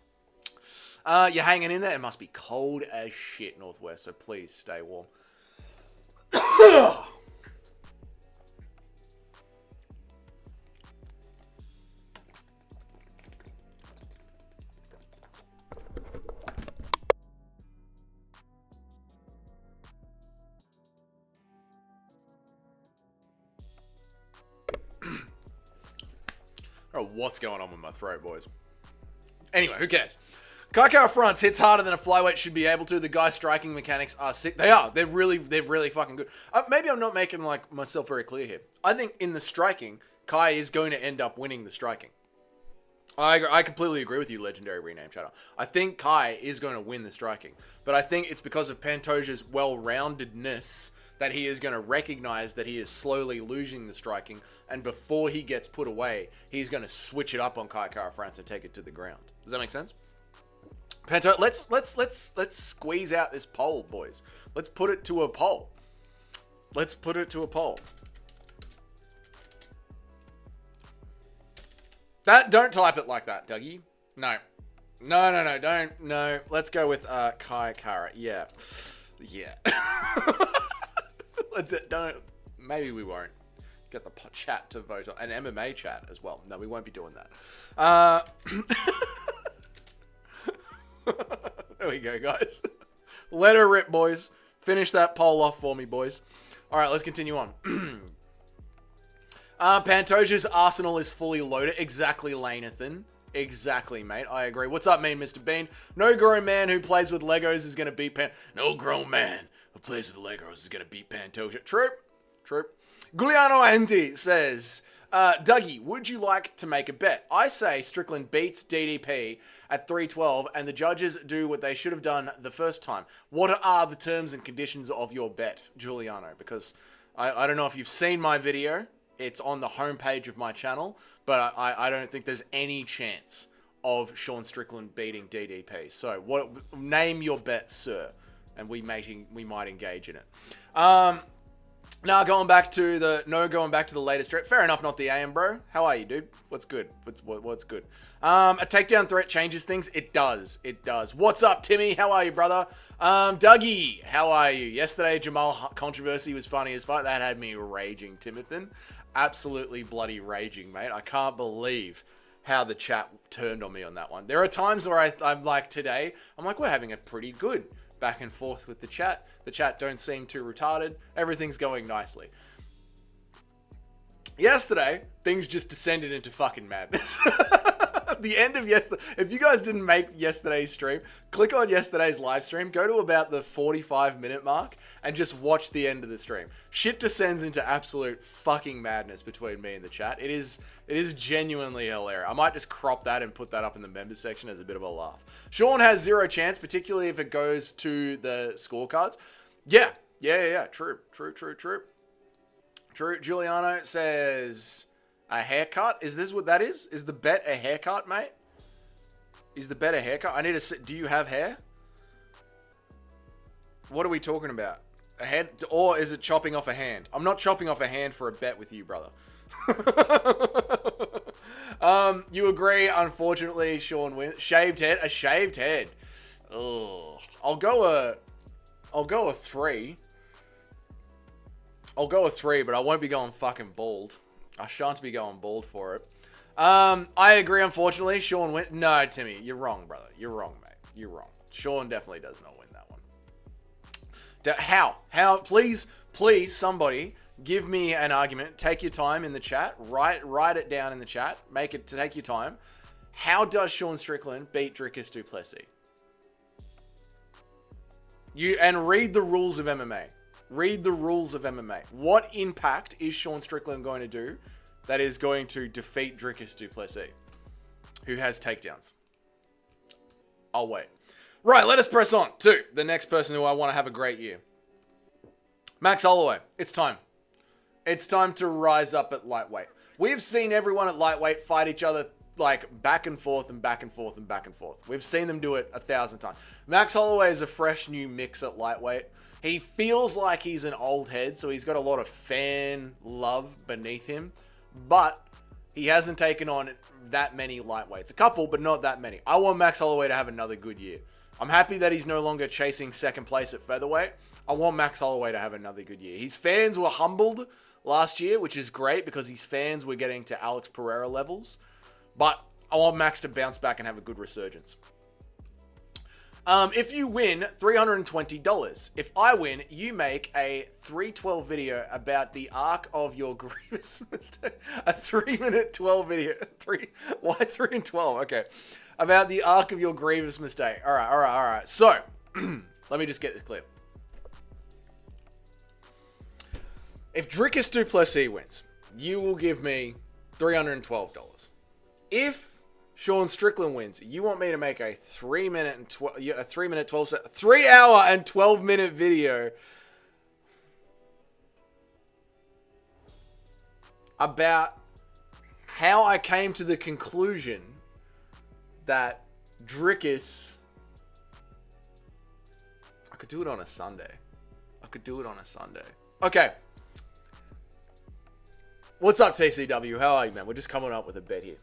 You're hanging in there. It must be cold as shit, Northwest, so please stay warm. I don't know what's going on with my throat, boys. Anyway, who cares? Kaikara fronts hits harder than a flyweight should be able to. The guy striking mechanics are sick. They are. They're really fucking good. Maybe I'm not making like myself very clear here. I think in the striking, Kai is going to end up winning the striking. I completely agree with you, Legendary Rename Chatter. I think Kai is going to win the striking. But I think it's because of Pantoja's well-roundedness that he is going to recognize that he is slowly losing the striking, and before he gets put away, he's going to switch it up on Kai Kara France and take it to the ground. Does that make sense? Panto, let's squeeze out this poll, boys. Let's put it to a poll. Let's put it to a poll. Don't type it like that, Dougie. No. No, don't. No. Let's go with Kai Kara. Yeah. Yeah. Don't. Maybe we won't get the chat to vote on an MMA chat as well. No, we won't be doing that. There we go, guys. Let her rip, boys. Finish that poll off for me, boys. All right, let's continue on. Pantoja's arsenal is fully loaded. Exactly, Lanathan. Exactly, mate. I agree. What's up, mean Mr. Bean? No grown man who plays with Legos is going to beat No grown man who plays with Legos is going to beat Pantoja. True. True. Giuliano Andy says, Dougie, would you like to make a bet? I say Strickland beats DDP at 312 and the judges do what they should have done the first time. What are the terms and conditions of your bet, Giuliano? Because I don't know if you've seen my video. It's on the homepage of my channel, but I don't think there's any chance of Sean Strickland beating DDP. So name your bet, sir, and we might engage in it. Now going back to the latest threat. Fair enough, not the AM, bro. How are you, dude? What's good? What's good? A takedown threat changes things. It does. It does. What's up, Timmy? How are you, brother? Dougie, how are you? Yesterday, Jamal controversy was funny as fuck. That had me raging, Timothy. Absolutely bloody raging, mate. I can't believe how the chat turned on me on that one. There are times where I'm like today, I'm like, we're having a pretty good back and forth with the chat. The chat don't seem too retarded. Everything's going nicely. Yesterday, things just descended into fucking madness. The end of yesterday. If you guys didn't make yesterday's stream, click on yesterday's live stream, go to about the 45-minute mark, and just watch the end of the stream. Shit descends into absolute fucking madness between me and the chat. It is genuinely hilarious. I might just crop that and put that up in the members section as a bit of a laugh. Sean has zero chance, particularly if it goes to the scorecards. Yeah. True. Giuliano says a haircut. Is this what that is? Is the bet a haircut, mate? Is the bet a haircut? I need to. Do you have hair? What are we talking about? A head, or is it chopping off a hand? I'm not chopping off a hand for a bet with you, brother. You agree? Unfortunately, Sean wins. Shaved head. A shaved head. Ugh. I'll go a 3. I'll go a 3, but I won't be going fucking bald. I shan't be going bald for it. I agree, unfortunately. Sean went. No, Timmy, you're wrong, brother. You're wrong, mate. You're wrong. Sean definitely does not win that one. How? Please, somebody give me an argument. Take your time in the chat. Write it down in the chat. Take your time. How does Sean Strickland beat Dricus du Plessis? And read the rules of MMA. Read the rules of MMA. What impact is Sean Strickland going to do that is going to defeat Dricus du Plessis, who has takedowns? I'll wait. Right, let us press on to the next person who I want to have a great year. Max Holloway. It's time. It's time to rise up at lightweight. We've seen everyone at lightweight fight each other like back and forth and back and forth and back and forth. We've seen them do it 1,000 times. Max Holloway is a fresh new mix at lightweight. He feels like he's an old head, so he's got a lot of fan love beneath him. But he hasn't taken on that many lightweights. A couple, but not that many. I want Max Holloway to have another good year. I'm happy that he's no longer chasing second place at featherweight. I want Max Holloway to have another good year. His fans were humbled last year, which is great because his fans were getting to Alex Pereira levels. But I want Max to bounce back and have a good resurgence. If you win, $320. If I win, you make a 3:12 video about the arc of your grievous mistake. A 3-minute 12 video. Why 3 and 12? Okay. About the arc of your grievous mistake. All right. So, let me just get this clear. If Dricus du Plessis wins, you will give me $312. If Sean Strickland wins, you want me to make a 3 hour and 12 minute video about how I came to the conclusion that Dricus, I could do it on a Sunday. Okay. What's up, TCW? How are you, man? We're just coming up with a bet here.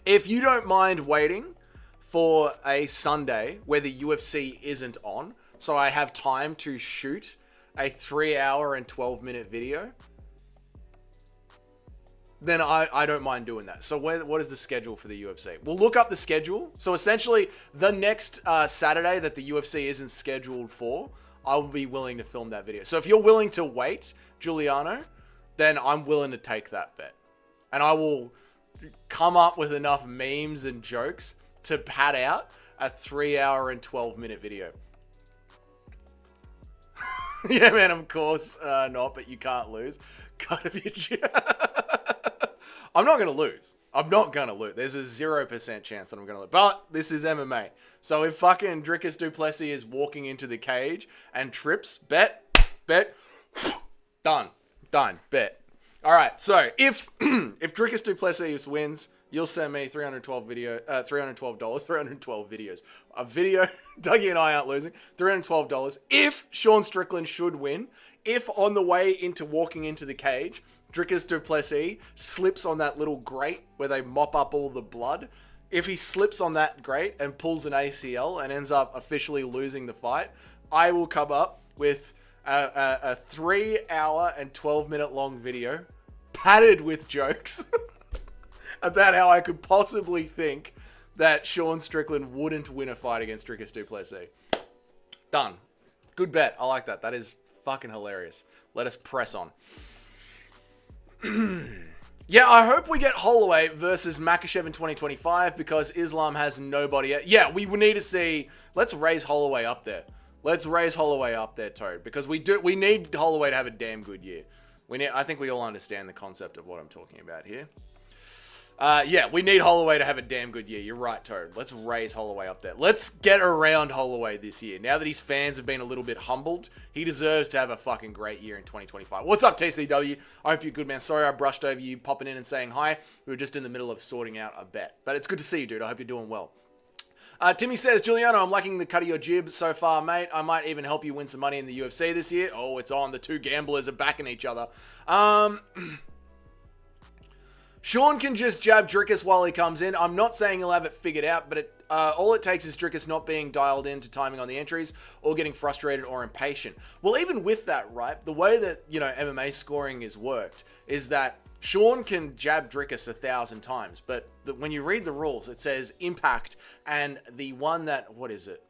If you don't mind waiting for a Sunday where the UFC isn't on, so I have time to shoot a 3 hour and 12 minute video, then I don't mind doing that. So what is the schedule for the UFC? We'll look up the schedule. So essentially, the next Saturday that the UFC isn't scheduled for, I will be willing to film that video. So if you're willing to wait, Giuliano, then I'm willing to take that bet. And I will come up with enough memes and jokes to pad out a 3 hour and 12 minute video. Yeah, man, of course not, but you can't lose. Gotta be. I'm not going to lose. There's a 0% chance that I'm going to lose. But this is MMA. So if fucking Dricus du Plessis is walking into the cage and trips, bet, done, bet. All right, so if Dricus du Plessis wins, you'll send me $312 videos. A video, Dougie and I aren't losing, $312. If Sean Strickland should win, if on the way into walking into the cage, Dricus du Plessis slips on that little grate where they mop up all the blood, if he slips on that grate and pulls an ACL and ends up officially losing the fight, I will come up with a 3 hour and 12 minute long video padded with jokes about how I could possibly think that Sean Strickland wouldn't win a fight against Dricus du Plessis. Done. Good bet. I like that. That is fucking hilarious. Let us press on. Yeah, I hope we get Holloway versus Makhachev in 2025 because Islam has nobody yet. Yeah, we need to see. Let's raise Holloway up there. Toad, because we need Holloway to have a damn good year. I think we all understand the concept of what I'm talking about here. Yeah, we need Holloway to have a damn good year. You're right, Toad. Let's raise Holloway up there. Let's get around Holloway this year. Now that his fans have been a little bit humbled, he deserves to have a fucking great year in 2025. What's up, TCW? I hope you're good, man. Sorry I brushed over you popping in and saying hi. We were just in the middle of sorting out a bet. But it's good to see you, dude. I hope you're doing well. Timmy says, Giuliano, I'm liking the cut of your jib so far, mate. I might even help you win some money in the UFC this year. Oh, it's on. The two gamblers are backing each other. Sean can just jab Dricus while he comes in. I'm not saying he'll have it figured out, but all it takes is Dricus not being dialed into timing on the entries or getting frustrated or impatient. Well, even with that, right, the way that, MMA scoring is worked is that Sean can jab Dricus 1,000 times, but when you read the rules, it says impact, and the one that, what is it?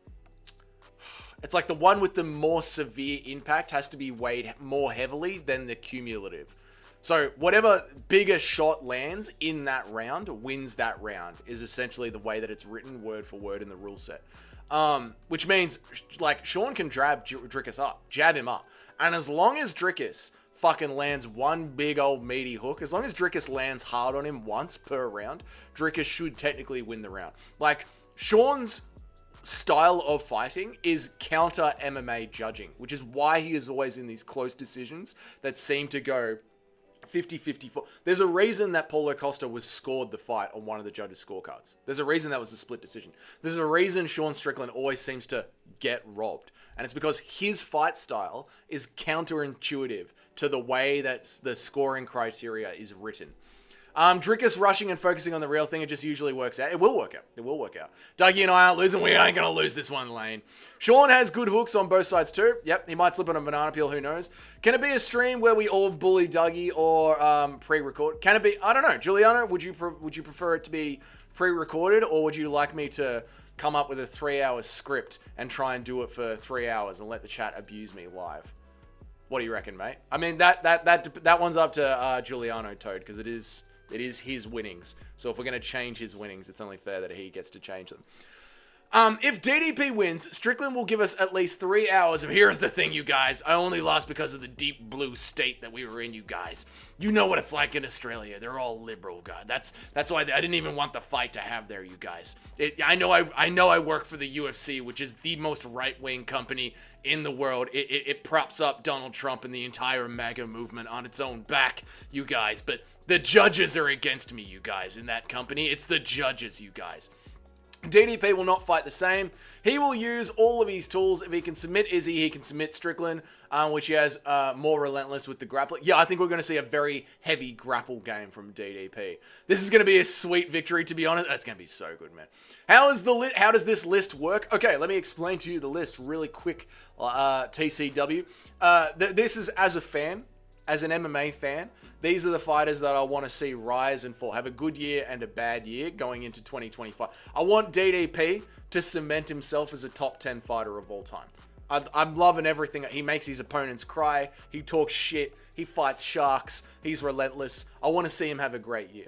It's like the one with the more severe impact has to be weighed more heavily than the cumulative. So whatever bigger shot lands in that round wins that round is essentially the way that it's written word for word in the rule set. Which means, like, Sean can jab him up. And as long as Dricus fucking lands one big old meaty hook, as long as Dricus lands hard on him once per round, Dricus should technically win the round. Like, Sean's style of fighting is counter MMA judging, which is why he is always in these close decisions that seem to go 50-54. There's a reason that Paulo Costa was scored the fight on one of the judges' scorecards. There's a reason that was a split decision. There's a reason Sean Strickland always seems to get robbed. And it's because his fight style is counterintuitive to the way that the scoring criteria is written. Drickus rushing and focusing on the real thing, it just usually works out. It will work out. It will work out. Dougie and I aren't losing. We ain't going to lose this one, Lane. Sean has good hooks on both sides too. Yep, he might slip on a banana peel. Who knows? Can it be a stream where we all bully Dougie or pre-record? Can it be? I don't know. Giuliano, would you prefer it to be pre-recorded, or would you like me to come up with a 3-hour script and try and do it for 3 hours and let the chat abuse me live? What do you reckon, mate? I mean, that one's up to Giuliano Toad, because it is his winnings. So if we're going to change his winnings, it's only fair that he gets to change them. If DDP wins, Strickland will give us at least 3 hours of here's the thing, you guys. I only lost because of the deep blue state that we were in, you guys. You know what it's like in Australia. They're all liberal, God. That's why I didn't even want the fight to have there, you guys. I know I work for the UFC, which is the most right-wing company in the world. It props up Donald Trump and the entire MAGA movement on its own back, you guys. But the judges are against me, you guys, in that company. It's the judges, you guys. DDP will not fight the same. He will use all of his tools. If he can submit Izzy, he can submit Strickland, which he has more relentless with the grappling. Yeah, I think we're going to see a very heavy grapple game from DDP. This is going to be a sweet victory, to be honest. That's going to be so good, man. How does this list work? Okay, let me explain to you the list really quick, TCW. This is as a fan, as an MMA fan. These are the fighters that I want to see rise and fall, have a good year and a bad year going into 2025. I want DDP to cement himself as a top 10 fighter of all time. I'm loving everything. He makes his opponents cry. He talks shit. He fights sharks. He's relentless. I want to see him have a great year.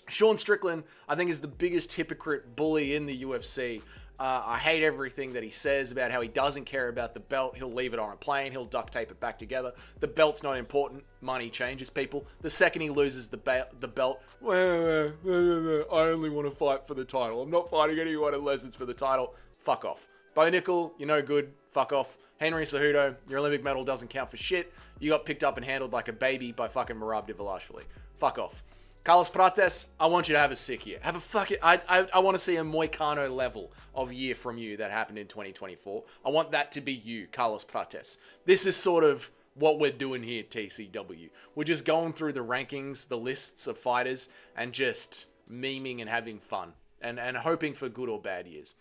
Sean Strickland, I think, is the biggest hypocrite bully in the UFC. I hate everything that he says about how he doesn't care about the belt. He'll leave it on a plane. He'll duct tape it back together. The belt's not important. Money changes people. The second he loses the belt, well, I only want to fight for the title. I'm not fighting anyone unless it's for the title. Fuck off. Bo Nickel, you're no good. Fuck off. Henry Cejudo, your Olympic medal doesn't count for shit. You got picked up and handled like a baby by fucking Merab Dvalishvili. Fuck off. Carlos Prates, I want you to have a sick year. Have a fucking... I want to see a Moicano level of year from you that happened in 2024. I want that to be you, Carlos Prates. This is sort of what we're doing here, TCW. We're just going through the rankings, the lists of fighters, and just memeing and having fun. And hoping for good or bad years.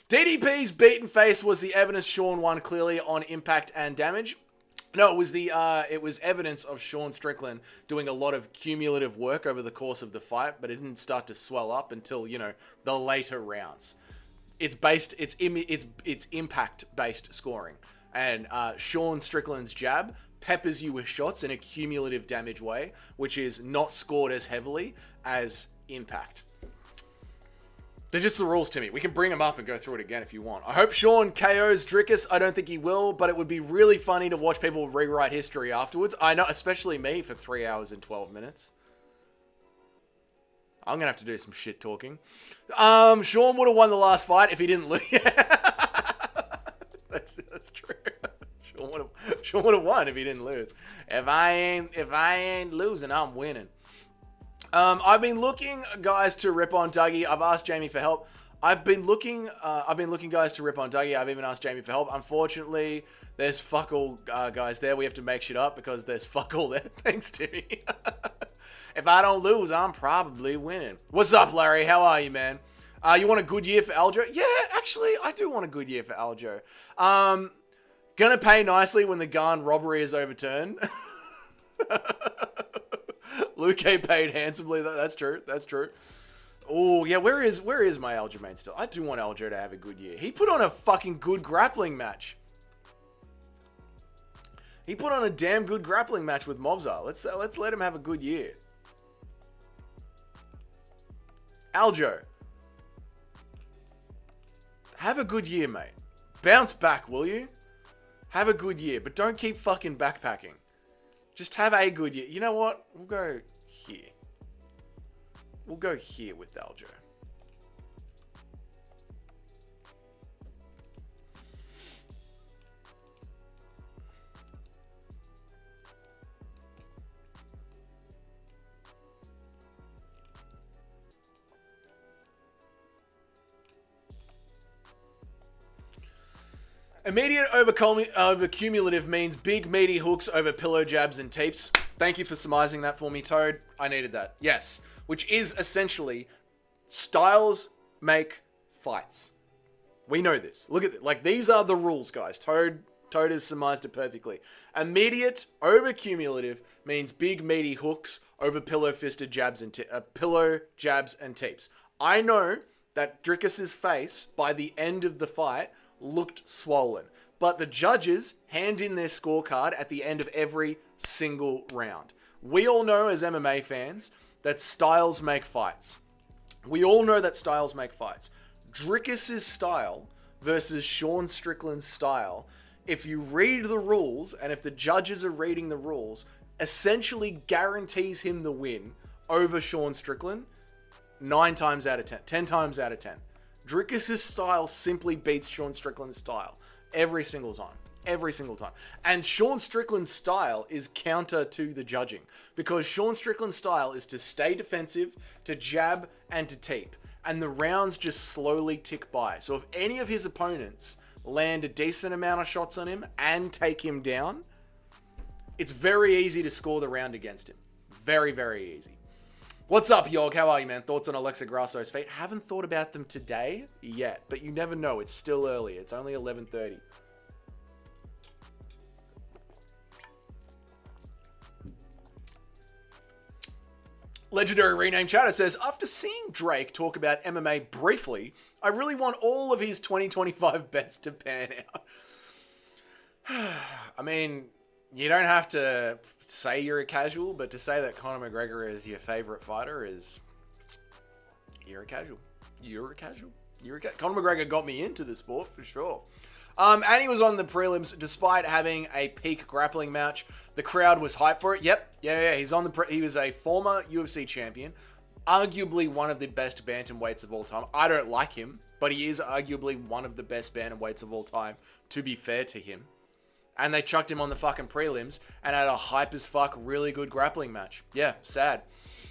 DDP's beaten face was the evidence Sean won clearly on impact and damage. No, it was evidence of Sean Strickland doing a lot of cumulative work over the course of the fight, but it didn't start to swell up until, the later rounds. It's impact based scoring, and Sean Strickland's jab peppers you with shots in a cumulative damage way, which is not scored as heavily as impact. They're just the rules, Timmy. We can bring them up and go through it again if you want. I hope Sean KOs Drickus. I don't think he will, but it would be really funny to watch people rewrite history afterwards. I know, especially me, for 3 hours and 12 minutes. I'm going to have to do some shit talking. Sean would have won the last fight if he didn't lose. That's true. Sean would have won if he didn't lose. If I ain't losing, I'm winning. I've been looking, guys, to rip on Dougie. I've asked Jamie for help. I've been looking, guys, to rip on Dougie. I've even asked Jamie for help. Unfortunately, there's fuck all guys there. We have to make shit up because there's fuck all there. Thanks, Timmy. If I don't lose, I'm probably winning. What's up, Larry? How are you, man? You want a good year for Aljo? Yeah, actually, I do want a good year for Aljo. Gonna pay nicely when the Garn robbery is overturned. Luke paid handsomely. That's true. That's true. Oh, yeah. Where is my Aljamain still? I do want Aljo to have a good year. He put on a fucking good grappling match. He put on a damn good grappling match with Mobzar. Let's let him have a good year. Aljo, have a good year, mate. Bounce back, will you? Have a good year, but don't keep fucking backpacking. Just have a good year. You know what? We'll go here. We'll go here with Aljo. Immediate over cumulative means big meaty hooks over pillow jabs and teeps. Thank you for surmising that for me, Toad. I needed that. Yes. Which is essentially styles make fights. We know this. Look at it. Like, these are the rules, guys. Toad has surmised it perfectly. Immediate over cumulative means big meaty hooks over pillow jabs and teeps. I know that Dricus's face by the end of the fight looked swollen, but the judges hand in their scorecard at the end of every single round. We all know as MMA fans that styles make fights. We all know that styles make fights. Dricus's style versus Sean Strickland's style, if you read the rules and if the judges are reading the rules, essentially guarantees him the win over Sean Strickland 9 times out of 10, 10 times out of 10. Dricus's style simply beats Sean Strickland's style every single time. Every single time. And Sean Strickland's style is counter to the judging, because Sean Strickland's style is to stay defensive, to jab, and to teep. And the rounds just slowly tick by. So if any of his opponents land a decent amount of shots on him and take him down, it's very easy to score the round against him. Very, very easy. What's up, Yog? How are you, man? Thoughts on Alexa Grasso's fate? Haven't thought about them today yet, but you never know. It's still early. It's only 11:30. Legendary Rename Chatter says, after seeing Drake talk about MMA briefly, I really want all of his 2025 bets to pan out. I mean, you don't have to say you're a casual, but to say that Conor McGregor is your favorite fighter is... You're a casual. You're a casual. Conor McGregor got me into the sport, for sure. And he was on the prelims despite having a peak grappling match. The crowd was hyped for it. Yep. Yeah. He was a former UFC champion. Arguably one of the best bantamweights of all time. I don't like him, but he is arguably one of the best bantamweights of all time, to be fair to him. And they chucked him on the fucking prelims and had a hype as fuck, really good grappling match. Yeah, sad.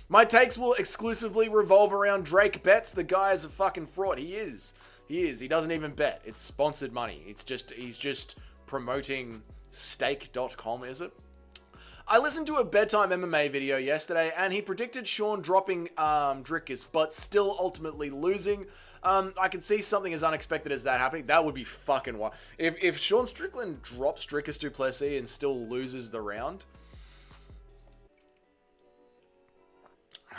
My takes will exclusively revolve around Drake bets. The guy is a fucking fraud. He is. He doesn't even bet. It's sponsored money. He's just promoting stake.com, is it? I listened to a bedtime MMA video yesterday and he predicted Sean dropping Dricus, but still ultimately losing. I can see something as unexpected as that happening. That would be fucking wild. If Sean Strickland drops Dricus du Plessis and still loses the round,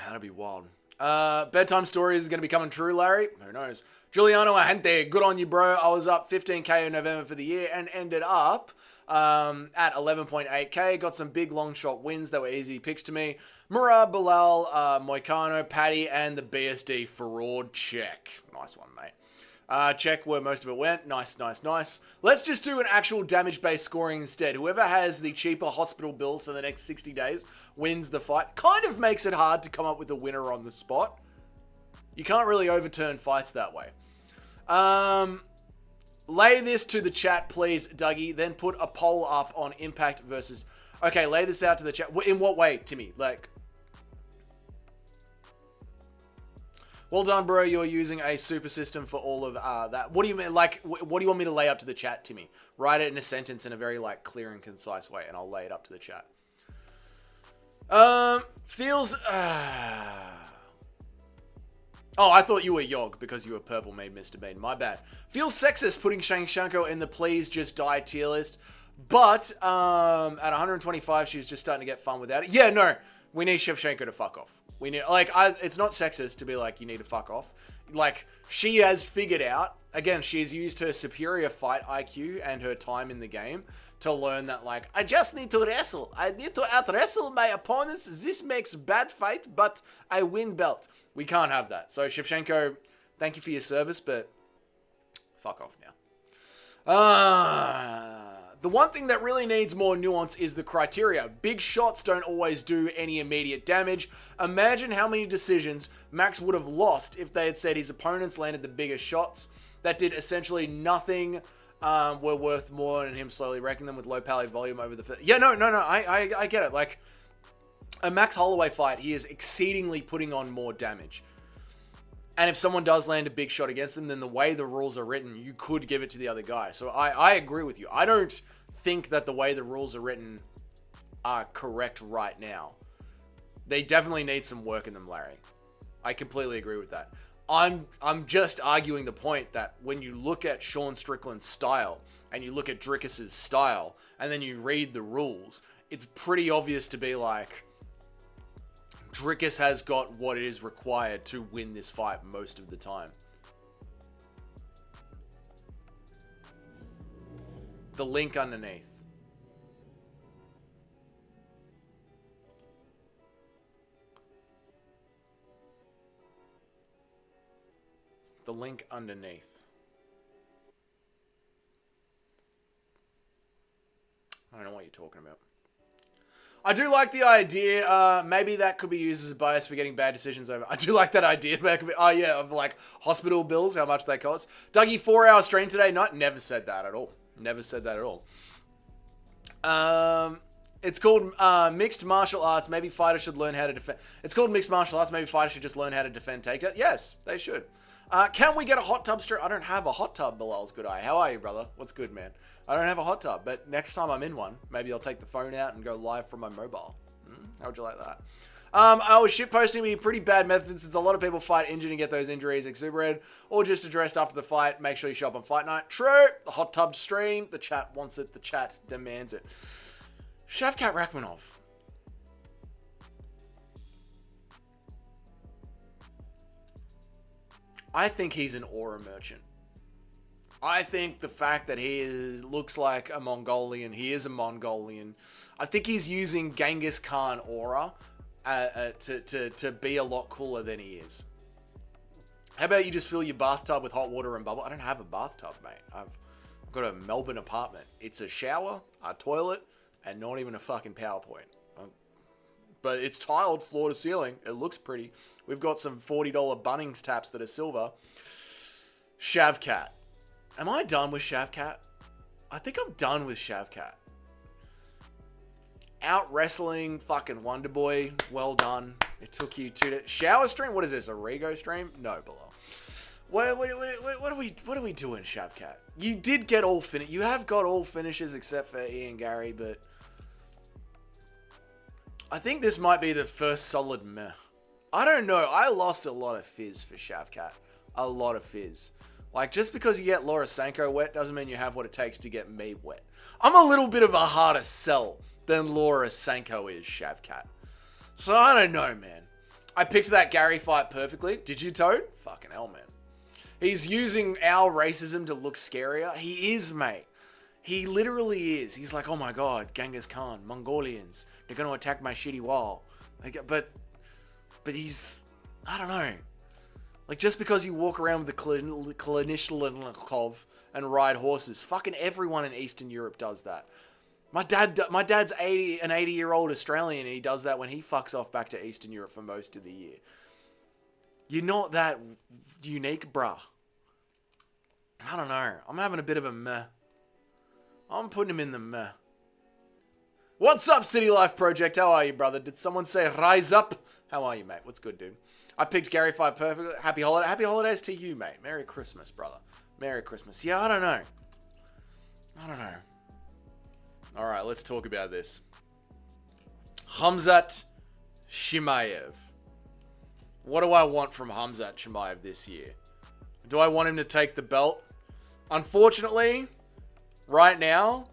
that'd be wild. Bedtime story is going to be coming true, Larry. Who knows? Giuliano Ahente, good on you, bro. I was up 15k in November for the year and ended up at 11.8k. Got some big long shot wins that were easy picks to me. Murad, Bilal, Moicano, Paddy, and the BSD Fraud check. Nice one, mate. Check where most of it went. Nice. Let's just do an actual damage-based scoring instead. Whoever has the cheaper hospital bills for the next 60 days wins the fight. Kind of makes it hard to come up with a winner on the spot. You can't really overturn fights that way. Lay this to the chat, please, Dougie. Then put a poll up on Impact versus... Okay, lay this out to the chat. In what way, Timmy? Like... Well done, bro. You're using a super system for all of that. What do you mean? Like, what do you want me to lay up to the chat, Timmy? Write it in a sentence in a very, like, clear and concise way, and I'll lay it up to the chat. Feels... Oh, I thought you were Yog because you were purple made Mr. Bean. My bad. Feels sexist putting Shevchenko in the please just die tier list. But at 125, she's just starting to get fun without it. Yeah, no. We need Shevchenko to fuck off. We need, like, it's not sexist to be like, you need to fuck off. Like, she has figured out, again, she's used her superior fight IQ and her time in the game to learn that, like, I just need to wrestle. I need to out-wrestle my opponents. This makes bad fight, but I win belt. We can't have that. So, Shevchenko, thank you for your service, but fuck off now. The one thing that really needs more nuance is the criteria. Big shots don't always do any immediate damage. Imagine how many decisions Max would have lost if they had said his opponents landed the biggest shots that did essentially nothing, were worth more than him slowly wrecking them with low pally volume over the... Yeah, no, I get it. Like, a Max Holloway fight, he is exceedingly putting on more damage. And if someone does land a big shot against them, then the way the rules are written, you could give it to the other guy. So I agree with you. I don't think that the way the rules are written are correct right now. They definitely need some work in them, Larry. I completely agree with that. I'm just arguing the point that when you look at Sean Strickland's style and you look at Dricus's style and then you read the rules, it's pretty obvious to be like, Dricus has got what is required to win this fight most of the time. The link underneath. The link underneath. I don't know what you're talking about. I do like the idea. Maybe that could be used as a bias for getting bad decisions over. I do like that idea. Oh yeah, of like hospital bills, how much they cost. Dougie, 4-hour stream today night. Never said that at all. Never said that at all. It's called mixed martial arts. Maybe fighters should learn how to defend. It's called mixed martial arts. Maybe fighters should just learn how to defend takedown. Yes, they should. Can we get a hot tub stream? I don't have a hot tub, Bilal's good eye. How are you, brother? What's good, man? I don't have a hot tub, but next time I'm in one, maybe I'll take the phone out and go live from my mobile. How would you like that? I was shitposting me pretty bad method since a lot of people fight injured and get those injuries exuberated, or just addressed after the fight. Make sure you show up on fight night. True. The hot tub stream. The chat wants it. The chat demands it. Shavkat Rakhmonov. I think he's an aura merchant. I think the fact that looks like a Mongolian, he is a Mongolian. I think he's using Genghis Khan aura to be a lot cooler than he is. How about you just fill your bathtub with hot water and bubble? I don't have a bathtub, mate. I've got a Melbourne apartment. It's a shower, a toilet, and not even a fucking PowerPoint. But it's tiled floor to ceiling. It looks pretty. We've got some $40 Bunnings taps that are silver. Shavkat. Am I done with Shavkat? I think I'm done with Shavkat. Out wrestling fucking Wonderboy. Well done. It took you 2 days. Shower stream? What is this? A Rego stream? No, below. What are we doing, Shavkat? You did get all finish. You have got all finishes except for Ian Gary, but I think this might be the first solid meh. I don't know. I lost a lot of fizz for Shavkat. A lot of fizz. Like, just because you get Laura Sanko wet doesn't mean you have what it takes to get me wet. I'm a little bit of a harder sell than Laura Sanko is, Shavkat. So, I don't know, man. I picked that Gary fight perfectly. Did you, Toad? Fucking hell, man. He's using our racism to look scarier. He is, mate. He literally is. He's like, oh my god, Genghis Khan, Mongolians. They're going to attack my shitty wall. Like, but he's... I don't know. Like, just because you walk around with the Kalashnikov and ride horses, fucking everyone in Eastern Europe does that. My dad's an 80-year-old Australian, and he does that when he fucks off back to Eastern Europe for most of the year. You're not that unique, bruh. I don't know. I'm having a bit of a meh. I'm putting him in the meh. What's up, City Life Project? How are you, brother? Did someone say rise up? How are you, mate? What's good, dude? I picked Gary fight perfectly. Happy holidays to you, mate. Merry Christmas, brother. Merry Christmas. Yeah, I don't know. All right, let's talk about this. Khamzat Chimaev. What do I want from Khamzat Chimaev this year? Do I want him to take the belt? Unfortunately, right now,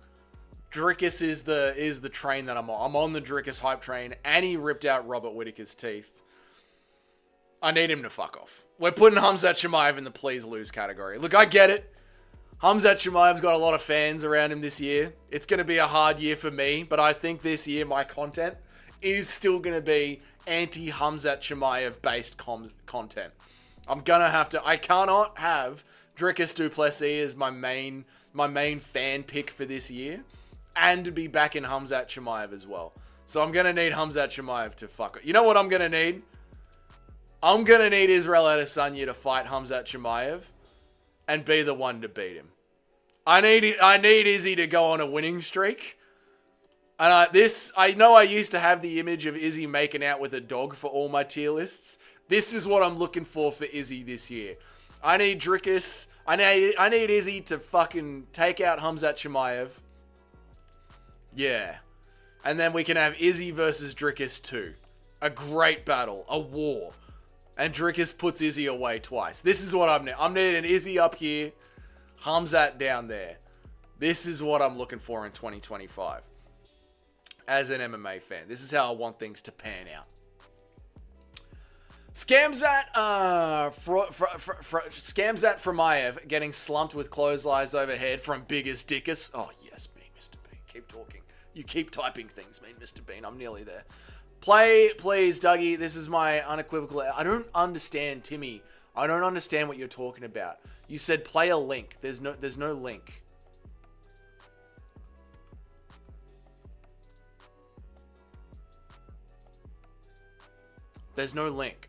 Dricus is the train that I'm on. I'm on the Dricus hype train, and he ripped out Robert Whittaker's teeth. I need him to fuck off. We're putting Khamzat Chimaev in the please lose category. Look, I get it. Khamzat Chimaev's got a lot of fans around him this year. It's going to be a hard year for me, but I think this year my content is still going to be anti-Khamzat Chimaev based content. I'm going to have to... I cannot have Dricus du Plessis as my main fan pick for this year and to be back in Khamzat Chimaev as well. So I'm going to need Khamzat Chimaev to fuck it. You know what I'm going to need? I'm going to need Israel Adesanya to fight Khamzat Chimaev and be the one to beat him. I need Izzy to go on a winning streak. And I know I used to have the image of Izzy making out with a dog for all my tier lists. This is what I'm looking for Izzy this year. I need Drickus. I need Izzy to fucking take out Khamzat Chimaev. Yeah. And then we can have Izzy versus Drickus 2. A great battle. A war. And Drickus puts Izzy away twice. This is what I'm needing. I'm needing Izzy up here. Khamzat down there. This is what I'm looking for in 2025. As an MMA fan. This is how I want things to pan out. Scamzat Framayev getting slumped with clotheslines overhead from Biggest Dickus. Oh, yes, me, Mr. Bean. Keep talking. You keep typing things, me, Mr. Bean. I'm nearly there. Play, please, Dougie. This is my unequivocal... I don't understand, Timmy. I don't understand what you're talking about. You said play a link. There's no link. There's no link.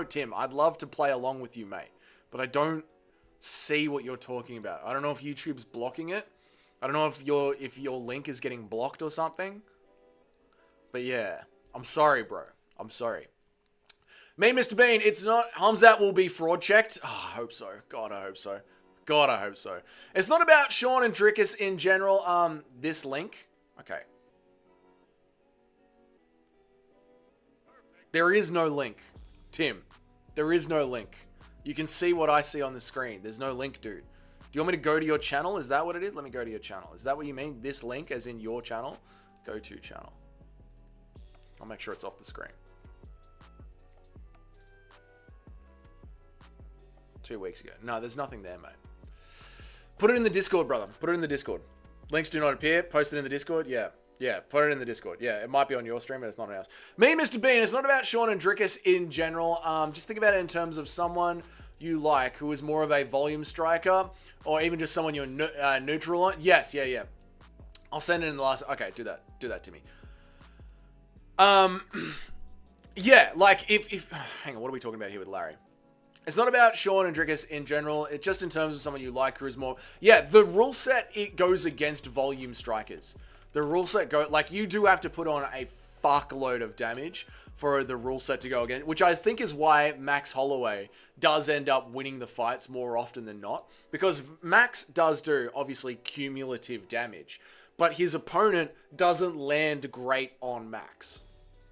Tim, I'd love to play along with you, mate. But I don't see what you're talking about. I don't know if YouTube's blocking it. I don't know if your link is getting blocked or something. But yeah. I'm sorry, bro. I'm sorry. Me, Mr. Bean, it's not... Khamzat will be fraud checked. Oh, I hope so. God, I hope so. God, I hope so. It's not about Sean and Drickus in general. This link. Okay. There is no link, Tim. There is no link. You can see what I see on the screen. There's no link, dude. Do you want me to go to your channel? Is that what it is? Let me go to your channel. Is that what you mean? This link, as in your channel? Go to channel. I'll make sure it's off the screen. 2 weeks ago. No, there's nothing there, mate. Put it in the Discord, brother. Put it in the Discord. Links do not appear. Post it in the Discord. Yeah. Yeah, put it in the Discord. Yeah, it might be on your stream, but it's not on ours. Me, Mr. Bean, it's not about Sean and Drickus in general. Just think about it in terms of someone you like who is more of a volume striker, or even just someone you're neutral on. Yes, yeah. I'll send it in the last... Okay, do that. Do that to me. Yeah, like, if... Hang on, what are we talking about here with Larry? It's not about Sean and Drickus in general. It's just in terms of someone you like who is more... Yeah, the rule set, it goes against volume strikers. The rule set go... Like, you do have to put on a fuckload of damage for the rule set to go against, which I think is why Max Holloway does end up winning the fights more often than not. Because Max does do, obviously, cumulative damage. But his opponent doesn't land great on Max.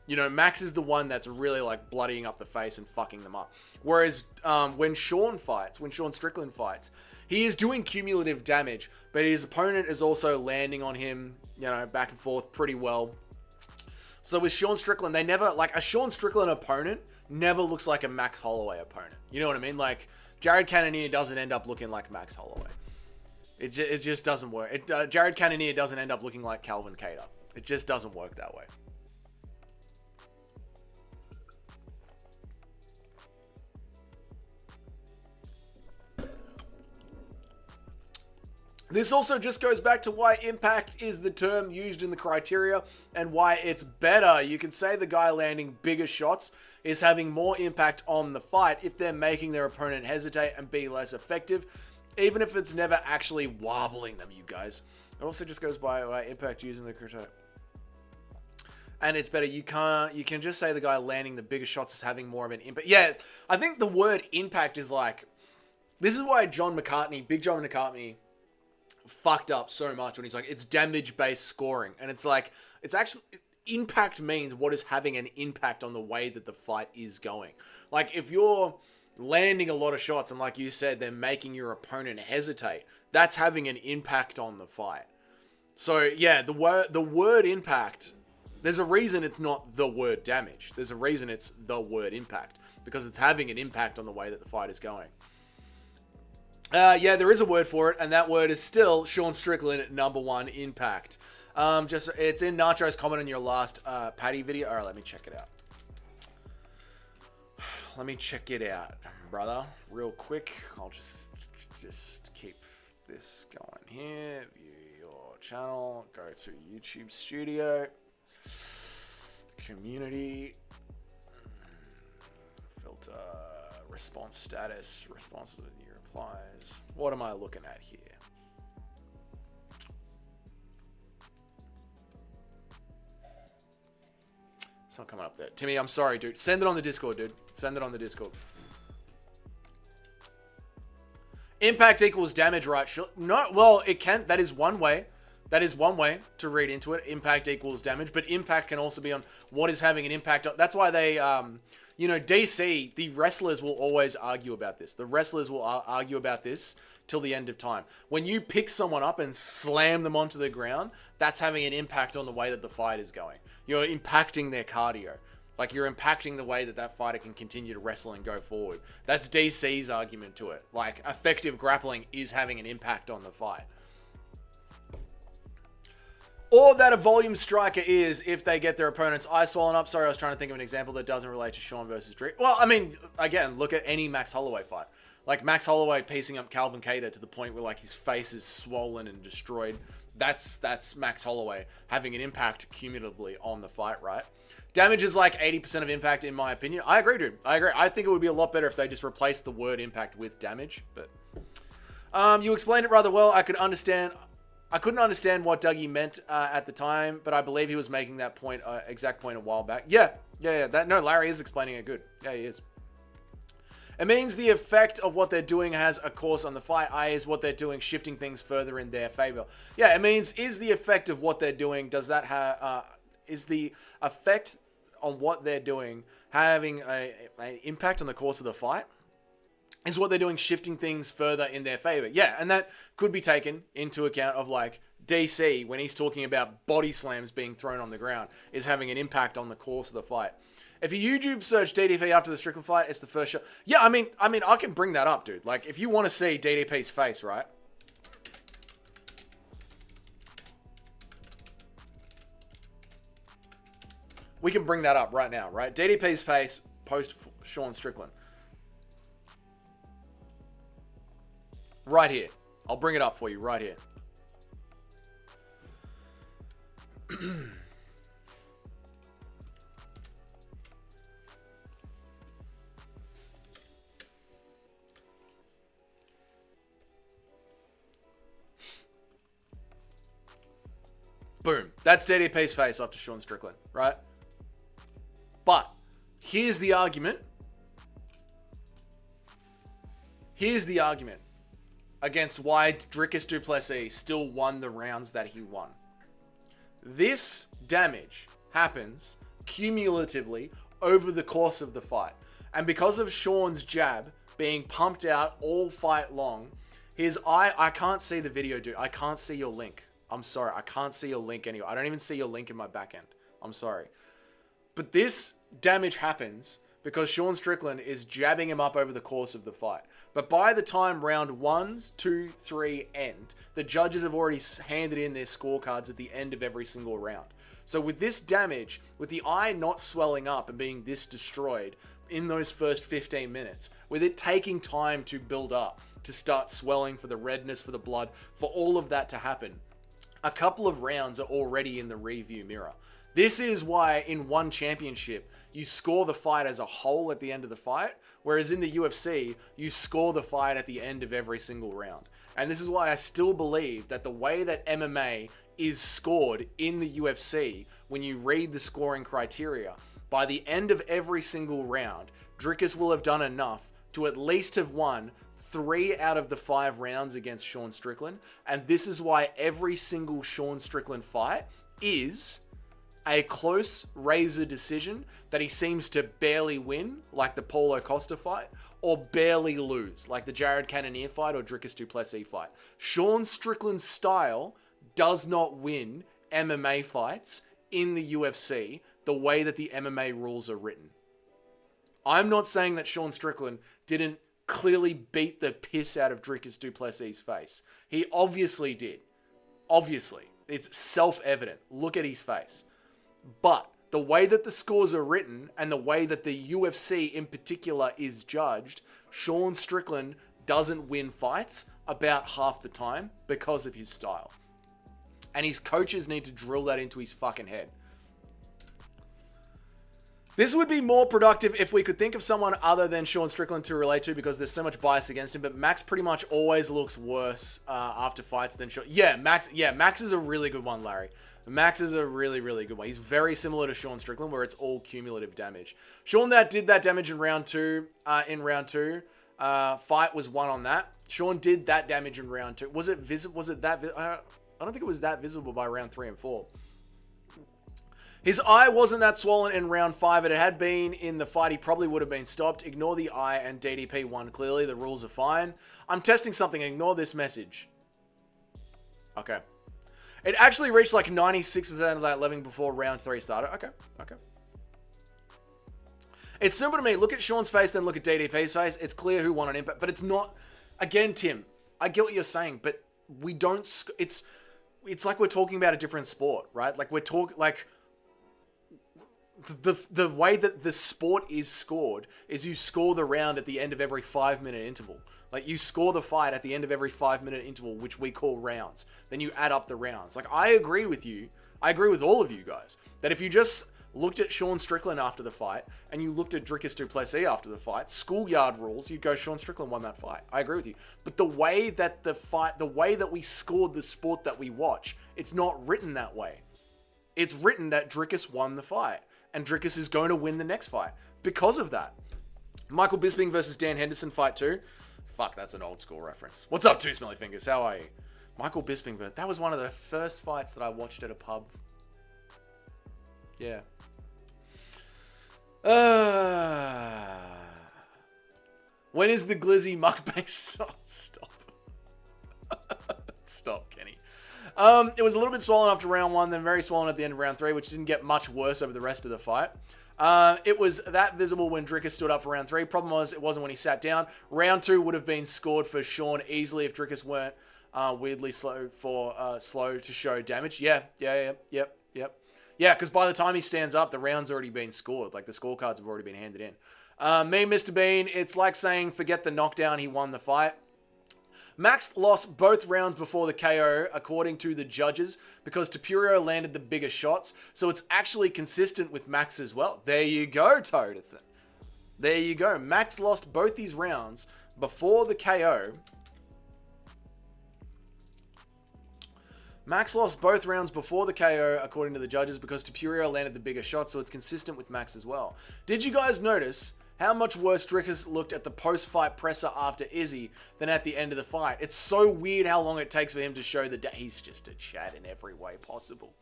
You know, Max is the one that's really, like, bloodying up the face and fucking them up. Whereas, when Sean Strickland fights, he is doing cumulative damage, but his opponent is also landing on him, you know, back and forth pretty well. So with Sean Strickland, they never, like, a Sean Strickland opponent never looks like a Max Holloway opponent. You know what I mean? Like, Jared Cannonier doesn't end up looking like Max Holloway. It just doesn't work. Jared Cannonier doesn't end up looking like Calvin Kattar. It just doesn't work that way. This also just goes back to why impact is the term used in the criteria and why it's better. You can say the guy landing bigger shots is having more impact on the fight if they're making their opponent hesitate and be less effective, even if it's never actually wobbling them, you guys. It also just goes by why impact using the criteria. And it's better. You can just say the guy landing the bigger shots is having more of an impact. Yeah, I think the word impact is like, this is why Big John McCartney fucked up so much when he's like, it's damage-based scoring. And it's like, it's actually... Impact means what is having an impact on the way that the fight is going. Like, if you're landing a lot of shots and like you said, they're making your opponent hesitate, that's having an impact on the fight. So, yeah, the word impact... There's a reason it's not the word damage. There's a reason it's the word impact. Because it's having an impact on the way that the fight is going. Yeah, there is a word for it, and that word is still Sean Strickland #1 impact. It's in Nacho's comment on your last Paddy video. All right, let me check it out. Let me check it out, brother, real quick. I'll just keep this going here. View your channel. Go to YouTube Studio. Community. Filter. Response status. Response to the new replies. What am I looking at here? It's not coming up there. Timmy, I'm sorry, dude. Send it on the Discord, dude. Send it on the Discord. Impact equals damage, right? Sure. No, well, it can. That is one way. That is one way to read into it. Impact equals damage, but impact can also be on what is having an impact on. That's why they, you know, DC, the wrestlers will always argue about this. The wrestlers will argue about this till the end of time. When you pick someone up and slam them onto the ground, that's having an impact on the way that the fight is going. You're impacting their cardio. Like, you're impacting the way that that fighter can continue to wrestle and go forward. That's DC's argument to it. Like, effective grappling is having an impact on the fight. Or that a volume striker is if they get their opponent's eye swollen up. Sorry, I was trying to think of an example that doesn't relate to Sean versus Drake. Well, I mean, again, look at any Max Holloway fight. Like, Max Holloway piecing up Calvin Kattar to the point where, like, his face is swollen and destroyed. That's Max Holloway having an impact cumulatively on the fight, right? Damage is like 80% of impact, in my opinion. I agree, dude. I agree. I think it would be a lot better if they just replaced the word impact with damage. But you explained it rather well. I couldn't understand what Dougie meant at the time, but I believe he was making that point, exact point a while back. Yeah. No, Larry is explaining it good. Yeah, he is. It means the effect of what they're doing has a course on the fight, i.e. is what they're doing shifting things further in their favor. Yeah, it means is the effect of what they're doing, does that have, is the effect on what they're doing having an impact on the course of the fight? Is what they're doing shifting things further in their favor? Yeah, and that could be taken into account of, like, DC, when he's talking about body slams being thrown on the ground, is having an impact on the course of the fight. If you YouTube search DDP after the Strickland fight, it's the first shot. Yeah, I mean, I can bring that up, dude. Like, if you want to see DDP's face, right? We can bring that up right now, right? DDP's face post Sean Strickland. Right here. I'll bring it up for you right here. Boom. That's DDP's face after Sean Strickland, right? But here's the argument. Here's the argument against why Dricus du Plessis still won the rounds that he won. This damage happens cumulatively over the course of the fight. And because of Sean's jab being pumped out all fight long, his eye... I can't see the video, dude. I can't see your link. I'm sorry. I can't see your link anyway. I don't even see your link in my back end. I'm sorry. But this damage happens because Sean Strickland is jabbing him up over the course of the fight. But by the time round 1, 2, 3 end, the judges have already handed in their scorecards at the end of every single round. So with this damage, with the eye not swelling up and being this destroyed in those first 15 minutes, with it taking time to build up, to start swelling, for the redness, for the blood, for all of that to happen, a couple of rounds are already in the review mirror. This is why in one championship, you score the fight as a whole at the end of the fight, whereas in the UFC, you score the fight at the end of every single round. And this is why I still believe that the way that MMA is scored in the UFC, when you read the scoring criteria, by the end of every single round, Dricus will have done enough to at least have won 3 out of the 5 rounds against Sean Strickland. And this is why every single Sean Strickland fight is a close razor decision that he seems to barely win, like the Paulo Costa fight, or barely lose, like the Jared Cannonier fight or Dricus du Plessis fight. Sean Strickland's style does not win MMA fights in the UFC the way that the MMA rules are written. I'm not saying that Sean Strickland didn't clearly beat the piss out of Dricus du Plessis' face. He obviously did. Obviously. It's self-evident. Look at his face. But the way that the scores are written and the way that the UFC in particular is judged, Sean Strickland doesn't win fights about half the time because of his style. And his coaches need to drill that into his fucking head. This would be more productive if we could think of someone other than Sean Strickland to relate to, because there's so much bias against him. But Max pretty much always looks worse after fights than Sean. Yeah, Max. Yeah, Max is a really good one, Larry. Max is a really, really good one. He's very similar to Sean Strickland, where it's all cumulative damage. Sean did that damage in round two. Fight was won on that. Sean did that damage in round two. Was it visible? Was it that? I don't think it was that visible by round 3 and 4. His eye wasn't that swollen in round 5. If it had been in the fight, he probably would have been stopped. Ignore the eye, and DDP won clearly. The rules are fine. I'm testing something. Ignore this message. Okay. It actually reached like 96% of that level before round 3 started. Okay. It's simple to me. Look at Sean's face, then look at DDP's face. It's clear who won on impact. But it's not... Again, Tim, I get what you're saying, but we don't... It's like we're talking about a different sport, right? Like we're talking... Like... The way that the sport is scored is you score the round at the end of every 5-minute interval. Like you score the fight at the end of every 5-minute interval, which we call rounds. Then you add up the rounds. Like I agree with you. I agree with all of you guys that if you just looked at Sean Strickland after the fight and you looked at Dricus du Plessis after the fight, schoolyard rules, you'd go Sean Strickland won that fight. I agree with you. But the way that the way that we scored the sport that we watch, it's not written that way. It's written that Dricus won the fight. And Dricus is going to win the next fight because of that. Michael Bisping versus Dan Henderson fight 2. Fuck, that's an old school reference. What's up, Two Smelly Fingers? How are you? Michael Bisping, that was one of the first fights that I watched at a pub. Yeah. When is the Glizzy mukbang? Stop. Stop, Kenny. It was a little bit swollen after round 1, then very swollen at the end of round 3, which didn't get much worse over the rest of the fight. It was that visible when Dricus stood up for round 3. Problem was, it wasn't when he sat down. Round 2 would have been scored for Sean easily if Dricus weren't weirdly slow to show damage. Yep. Yeah, because by the time he stands up, the round's already been scored. Like, the scorecards have already been handed in. Me, Mr. Bean, it's like saying, forget the knockdown, he won the fight. Max lost both rounds before the KO, according to the judges, because Tapurio landed the bigger shots, so it's actually consistent with Max as well. There you go, Toadithan. There you go. Max lost both these rounds before the KO. Max lost both rounds before the KO, according to the judges, because Tapurio landed the bigger shots, so it's consistent with Max as well. Did you guys notice how much worse Dricus looked at the post-fight presser after Izzy than at the end of the fight? It's so weird how long it takes for him to show that he's just a Chad in every way possible.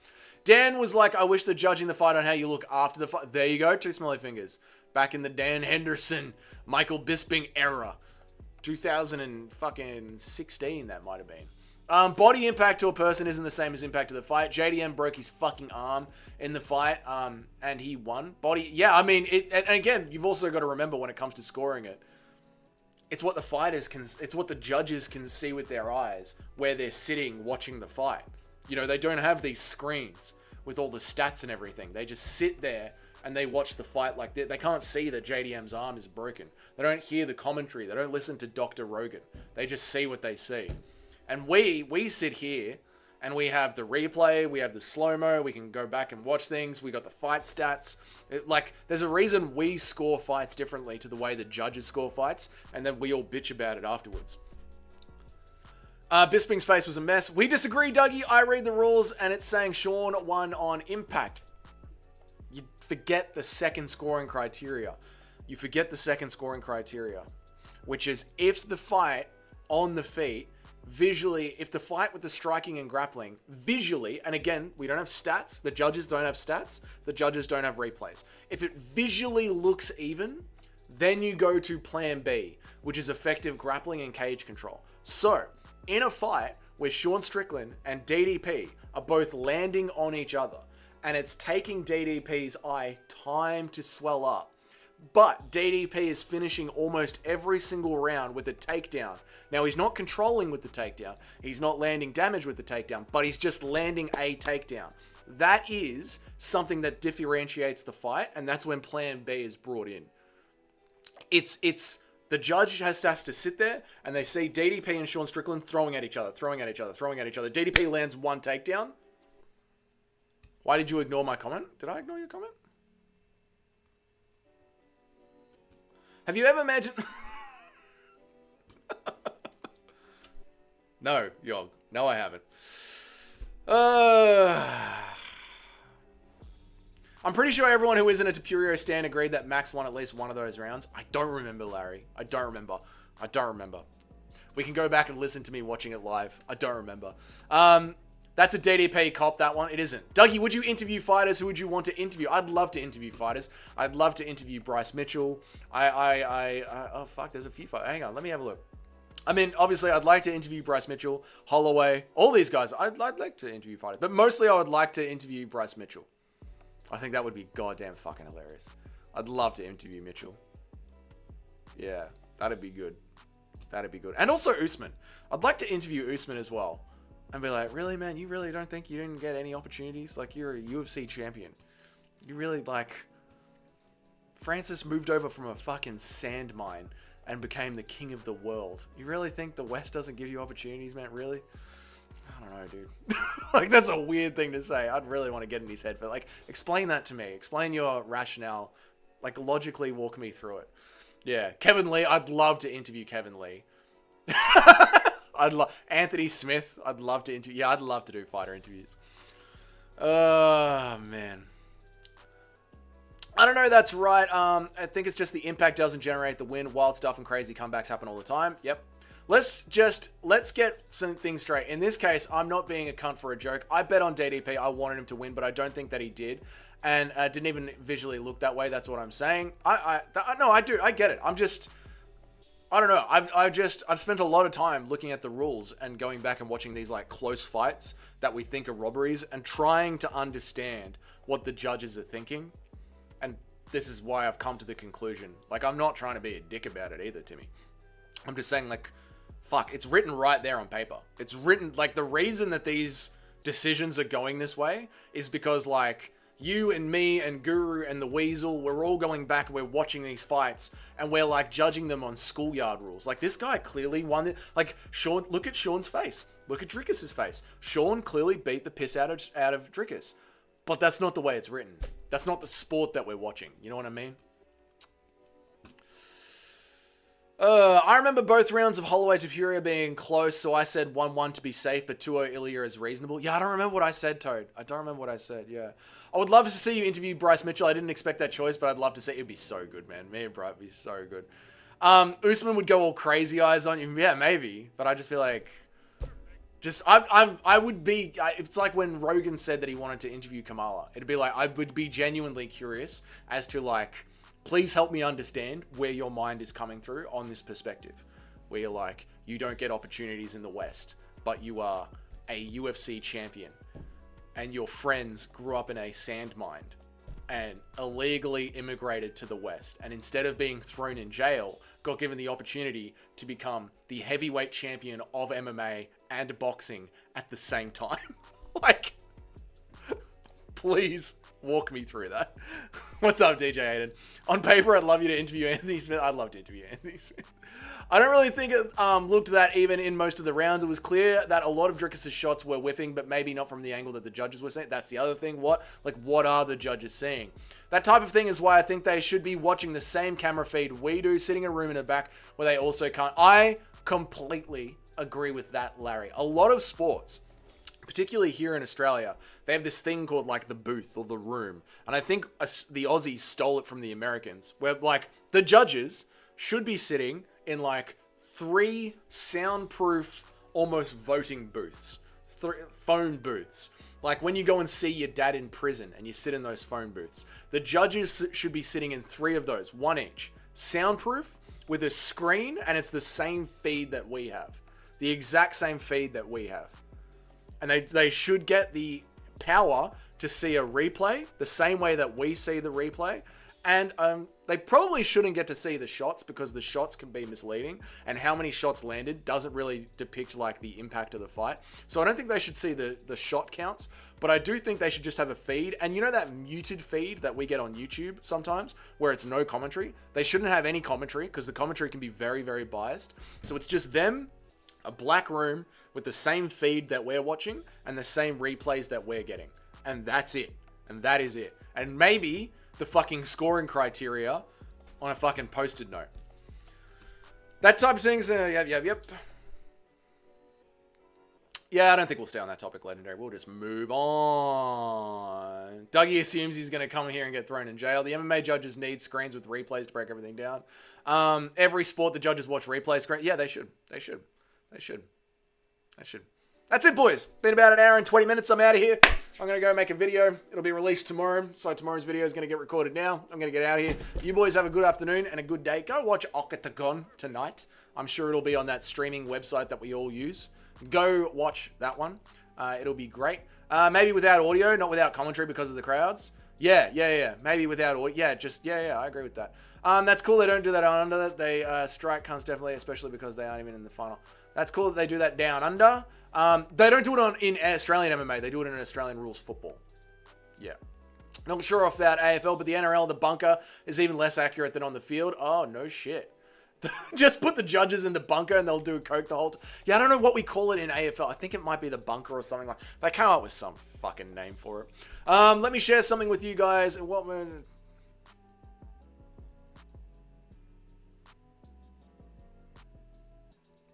Dan was like, I wish the judging the fight on how you look after the fight. There you go, Two Smelly Fingers. Back in the Dan Henderson, Michael Bisping era. 2016, that might have been. Body impact to a person isn't the same as impact to the fight. JDM broke his fucking arm in the fight, and he won. Yeah, I mean, and again, you've also got to remember when it comes to scoring it, it's what the fighters it's what the judges can see with their eyes, where they're sitting watching the fight. You know, they don't have these screens with all the stats and everything. They just sit there and they watch the fight like that. They can't see that JDM's arm is broken. They don't hear the commentary. They don't listen to Dr. Rogan. They just see what they see. And we sit here and we have the replay, we have the slow-mo, we can go back and watch things, we got the fight stats. There's a reason we score fights differently to the way the judges score fights, and then we all bitch about it afterwards. Bisping's face was a mess. We disagree, Dougie. I read the rules and it's saying Sean won on impact. You forget the second scoring criteria. Which is if the fight on the feet, visually, if the fight with the striking and grappling, visually, and again, we don't have stats, the judges don't have stats, the judges don't have replays. If it visually looks even, then you go to plan B, which is effective grappling and cage control. So, in a fight where Sean Strickland and DDP are both landing on each other, and it's taking DDP's eye time to swell up, but DDP is finishing almost every single round with a takedown. Now, he's not controlling with the takedown. He's not landing damage with the takedown, but he's just landing a takedown. That is something that differentiates the fight, and that's when plan B is brought in. It's the judge has to sit there, and they see DDP and Sean Strickland throwing at each other. DDP lands one takedown. Why did you ignore my comment? Did I ignore your comment? Have you ever imagined... No, Yog. No, I haven't. I'm pretty sure everyone who isn't a Tapurio stan agreed that Max won at least one of those rounds. I don't remember, Larry. I don't remember. We can go back and listen to me watching it live. I don't remember. That's a DDP cop, that one. It isn't. Dougie, would you interview fighters? Who would you want to interview? I'd love to interview fighters. I'd love to interview Bryce Mitchell. Oh, fuck, there's a few fighters. Hang on, let me have a look. I mean, obviously, I'd like to interview Bryce Mitchell, Holloway, all these guys. I'd like to interview fighters. But mostly, I would like to interview Bryce Mitchell. I think that would be goddamn fucking hilarious. I'd love to interview Mitchell. Yeah, that'd be good. That'd be good. And also Usman. I'd like to interview Usman as well. And be like, really, man? You really don't think you didn't get any opportunities? Like, you're a UFC champion. You really, like... Francis moved over from a fucking sand mine and became the king of the world. You really think the West doesn't give you opportunities, man? Really? I don't know, dude. Like, that's a weird thing to say. I'd really want to get in his head. But, like, explain that to me. Explain your rationale. Like, logically walk me through it. Yeah. Kevin Lee. I'd love to interview Kevin Lee. I'd love Anthony Smith. I'd love to interview. Yeah, I'd love to do fighter interviews. Oh, man. I don't know. That's right. I think it's just the impact doesn't generate the win. Wild stuff and crazy comebacks happen all the time. Yep. Let's get some things straight. In this case, I'm not being a cunt for a joke. I bet on DDP. I wanted him to win, but I don't think that he did. And didn't even visually look that way. That's what I'm saying. No, I do. I get it. I don't know. I've spent a lot of time looking at the rules and going back and watching these like close fights that we think are robberies and trying to understand what the judges are thinking. And this is why I've come to the conclusion. Like, I'm not trying to be a dick about it either, Timmy. I'm just saying, like, fuck, it's written right there on paper. It's written, like, the reason that these decisions are going this way is because, like, you and me and Guru and the Weasel, we're all going back and we're watching these fights and we're like judging them on schoolyard rules. Like, this guy clearly won it. Like, Sean, look at Sean's face. Look at Drickus' face. Sean clearly beat the piss out of Drickus. But that's not the way it's written. That's not the sport that we're watching. You know what I mean? I remember both rounds of Holloway to Furia being close, so I said 1-1 to be safe, but 2-0 Ilya is reasonable. Yeah, I don't remember what I said, Toad. I don't remember what I said, yeah. I would love to see you interview Bryce Mitchell. I didn't expect that choice, but I'd love to see it. It'd be so good, man. Me and Bryce would be so good. Usman would go all crazy eyes on you. Yeah, maybe, but I just feel like... I would be... It's like when Rogan said that he wanted to interview Kamala. It'd be like, I would be genuinely curious as to, like... Please help me understand where your mind is coming through on this perspective. Where you're like, you don't get opportunities in the West, but you are a UFC champion. And your friends grew up in a sand mine and illegally immigrated to the West. And instead of being thrown in jail, got given the opportunity to become the heavyweight champion of MMA and boxing at the same time. Like, please walk me through that. What's up, DJ Aiden? On paper, I'd love you to interview Anthony Smith. I'd love to interview Anthony Smith. I don't really think it looked that even in most of the rounds. It was clear that a lot of Drickus' shots were whiffing, but maybe not from the angle that the judges were seeing. That's the other thing. What are the judges seeing? That type of thing is why I think they should be watching the same camera feed we do, sitting in a room in the back where they also can't. I completely agree with that, Larry. A lot of sports, particularly here in Australia, they have this thing called like the booth or the room. And I think the Aussies stole it from the Americans, where like the judges should be sitting in like 3 soundproof, almost voting booths, 3 phone booths. Like when you go and see your dad in prison and you sit in those phone booths, the judges should be sitting in 3 of those, 1 each, soundproof with a screen, and it's the same feed that we have, the exact same feed that we have. And they should get the power to see a replay the same way that we see the replay. And they probably shouldn't get to see the shots because the shots can be misleading. And how many shots landed doesn't really depict like the impact of the fight. So I don't think they should see the shot counts. But I do think they should just have a feed. And you know that muted feed that we get on YouTube sometimes where it's no commentary? They shouldn't have any commentary because the commentary can be very, very biased. So it's just them, a black room with the same feed that we're watching and the same replays that we're getting. And that's it. And that is it. And maybe the fucking scoring criteria On a fucking posted note. That type of things, yep. Yeah, I don't think we'll stay on that topic, Legendary. We'll just move on. Dougie assumes he's going to come here and get thrown in jail. The MMA judges need screens with replays to break everything down. Every sport the judges watch replay screen. Yeah, they should. That's it, boys. Been about an hour and 20 minutes. I'm out of here. I'm going to go make a video. It'll be released tomorrow. So tomorrow's video is going to get recorded now. I'm going to get out of here. You boys have a good afternoon and a good day. Go watch Octagon tonight. I'm sure it'll be on that streaming website that we all use. Go watch that one. It'll be great. Maybe without audio, not without commentary because of the crowds. Yeah. Maybe without audio. Yeah, I agree with that. That's cool. They don't do that on under. They strike cunts definitely, especially because they aren't even in the final. That's cool that they do that down under. They don't do it in Australian MMA. They do it in Australian rules football. Yeah. Not sure about AFL, but the NRL, the bunker is even less accurate than on the field. Oh, no shit. Just put the judges in the bunker and they'll do coke the whole time. Yeah, I don't know what we call it in AFL. I think it might be the bunker or something like that. They come up with some fucking name for it. Let me share something with you guys.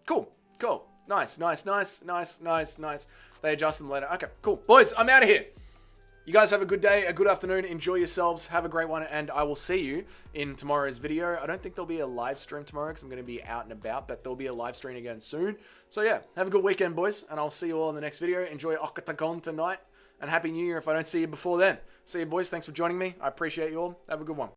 Cool. Nice. They adjust them later. Okay, cool. Boys, I'm out of here. You guys have a good day, a good afternoon. Enjoy yourselves. Have a great one. And I will see you in tomorrow's video. I don't think there'll be a live stream tomorrow because I'm going to be out and about, but there'll be a live stream again soon. So yeah, have a good weekend, boys. And I'll see you all in the next video. Enjoy Octagon tonight. And Happy New Year if I don't see you before then. See you, boys. Thanks for joining me. I appreciate you all. Have a good one.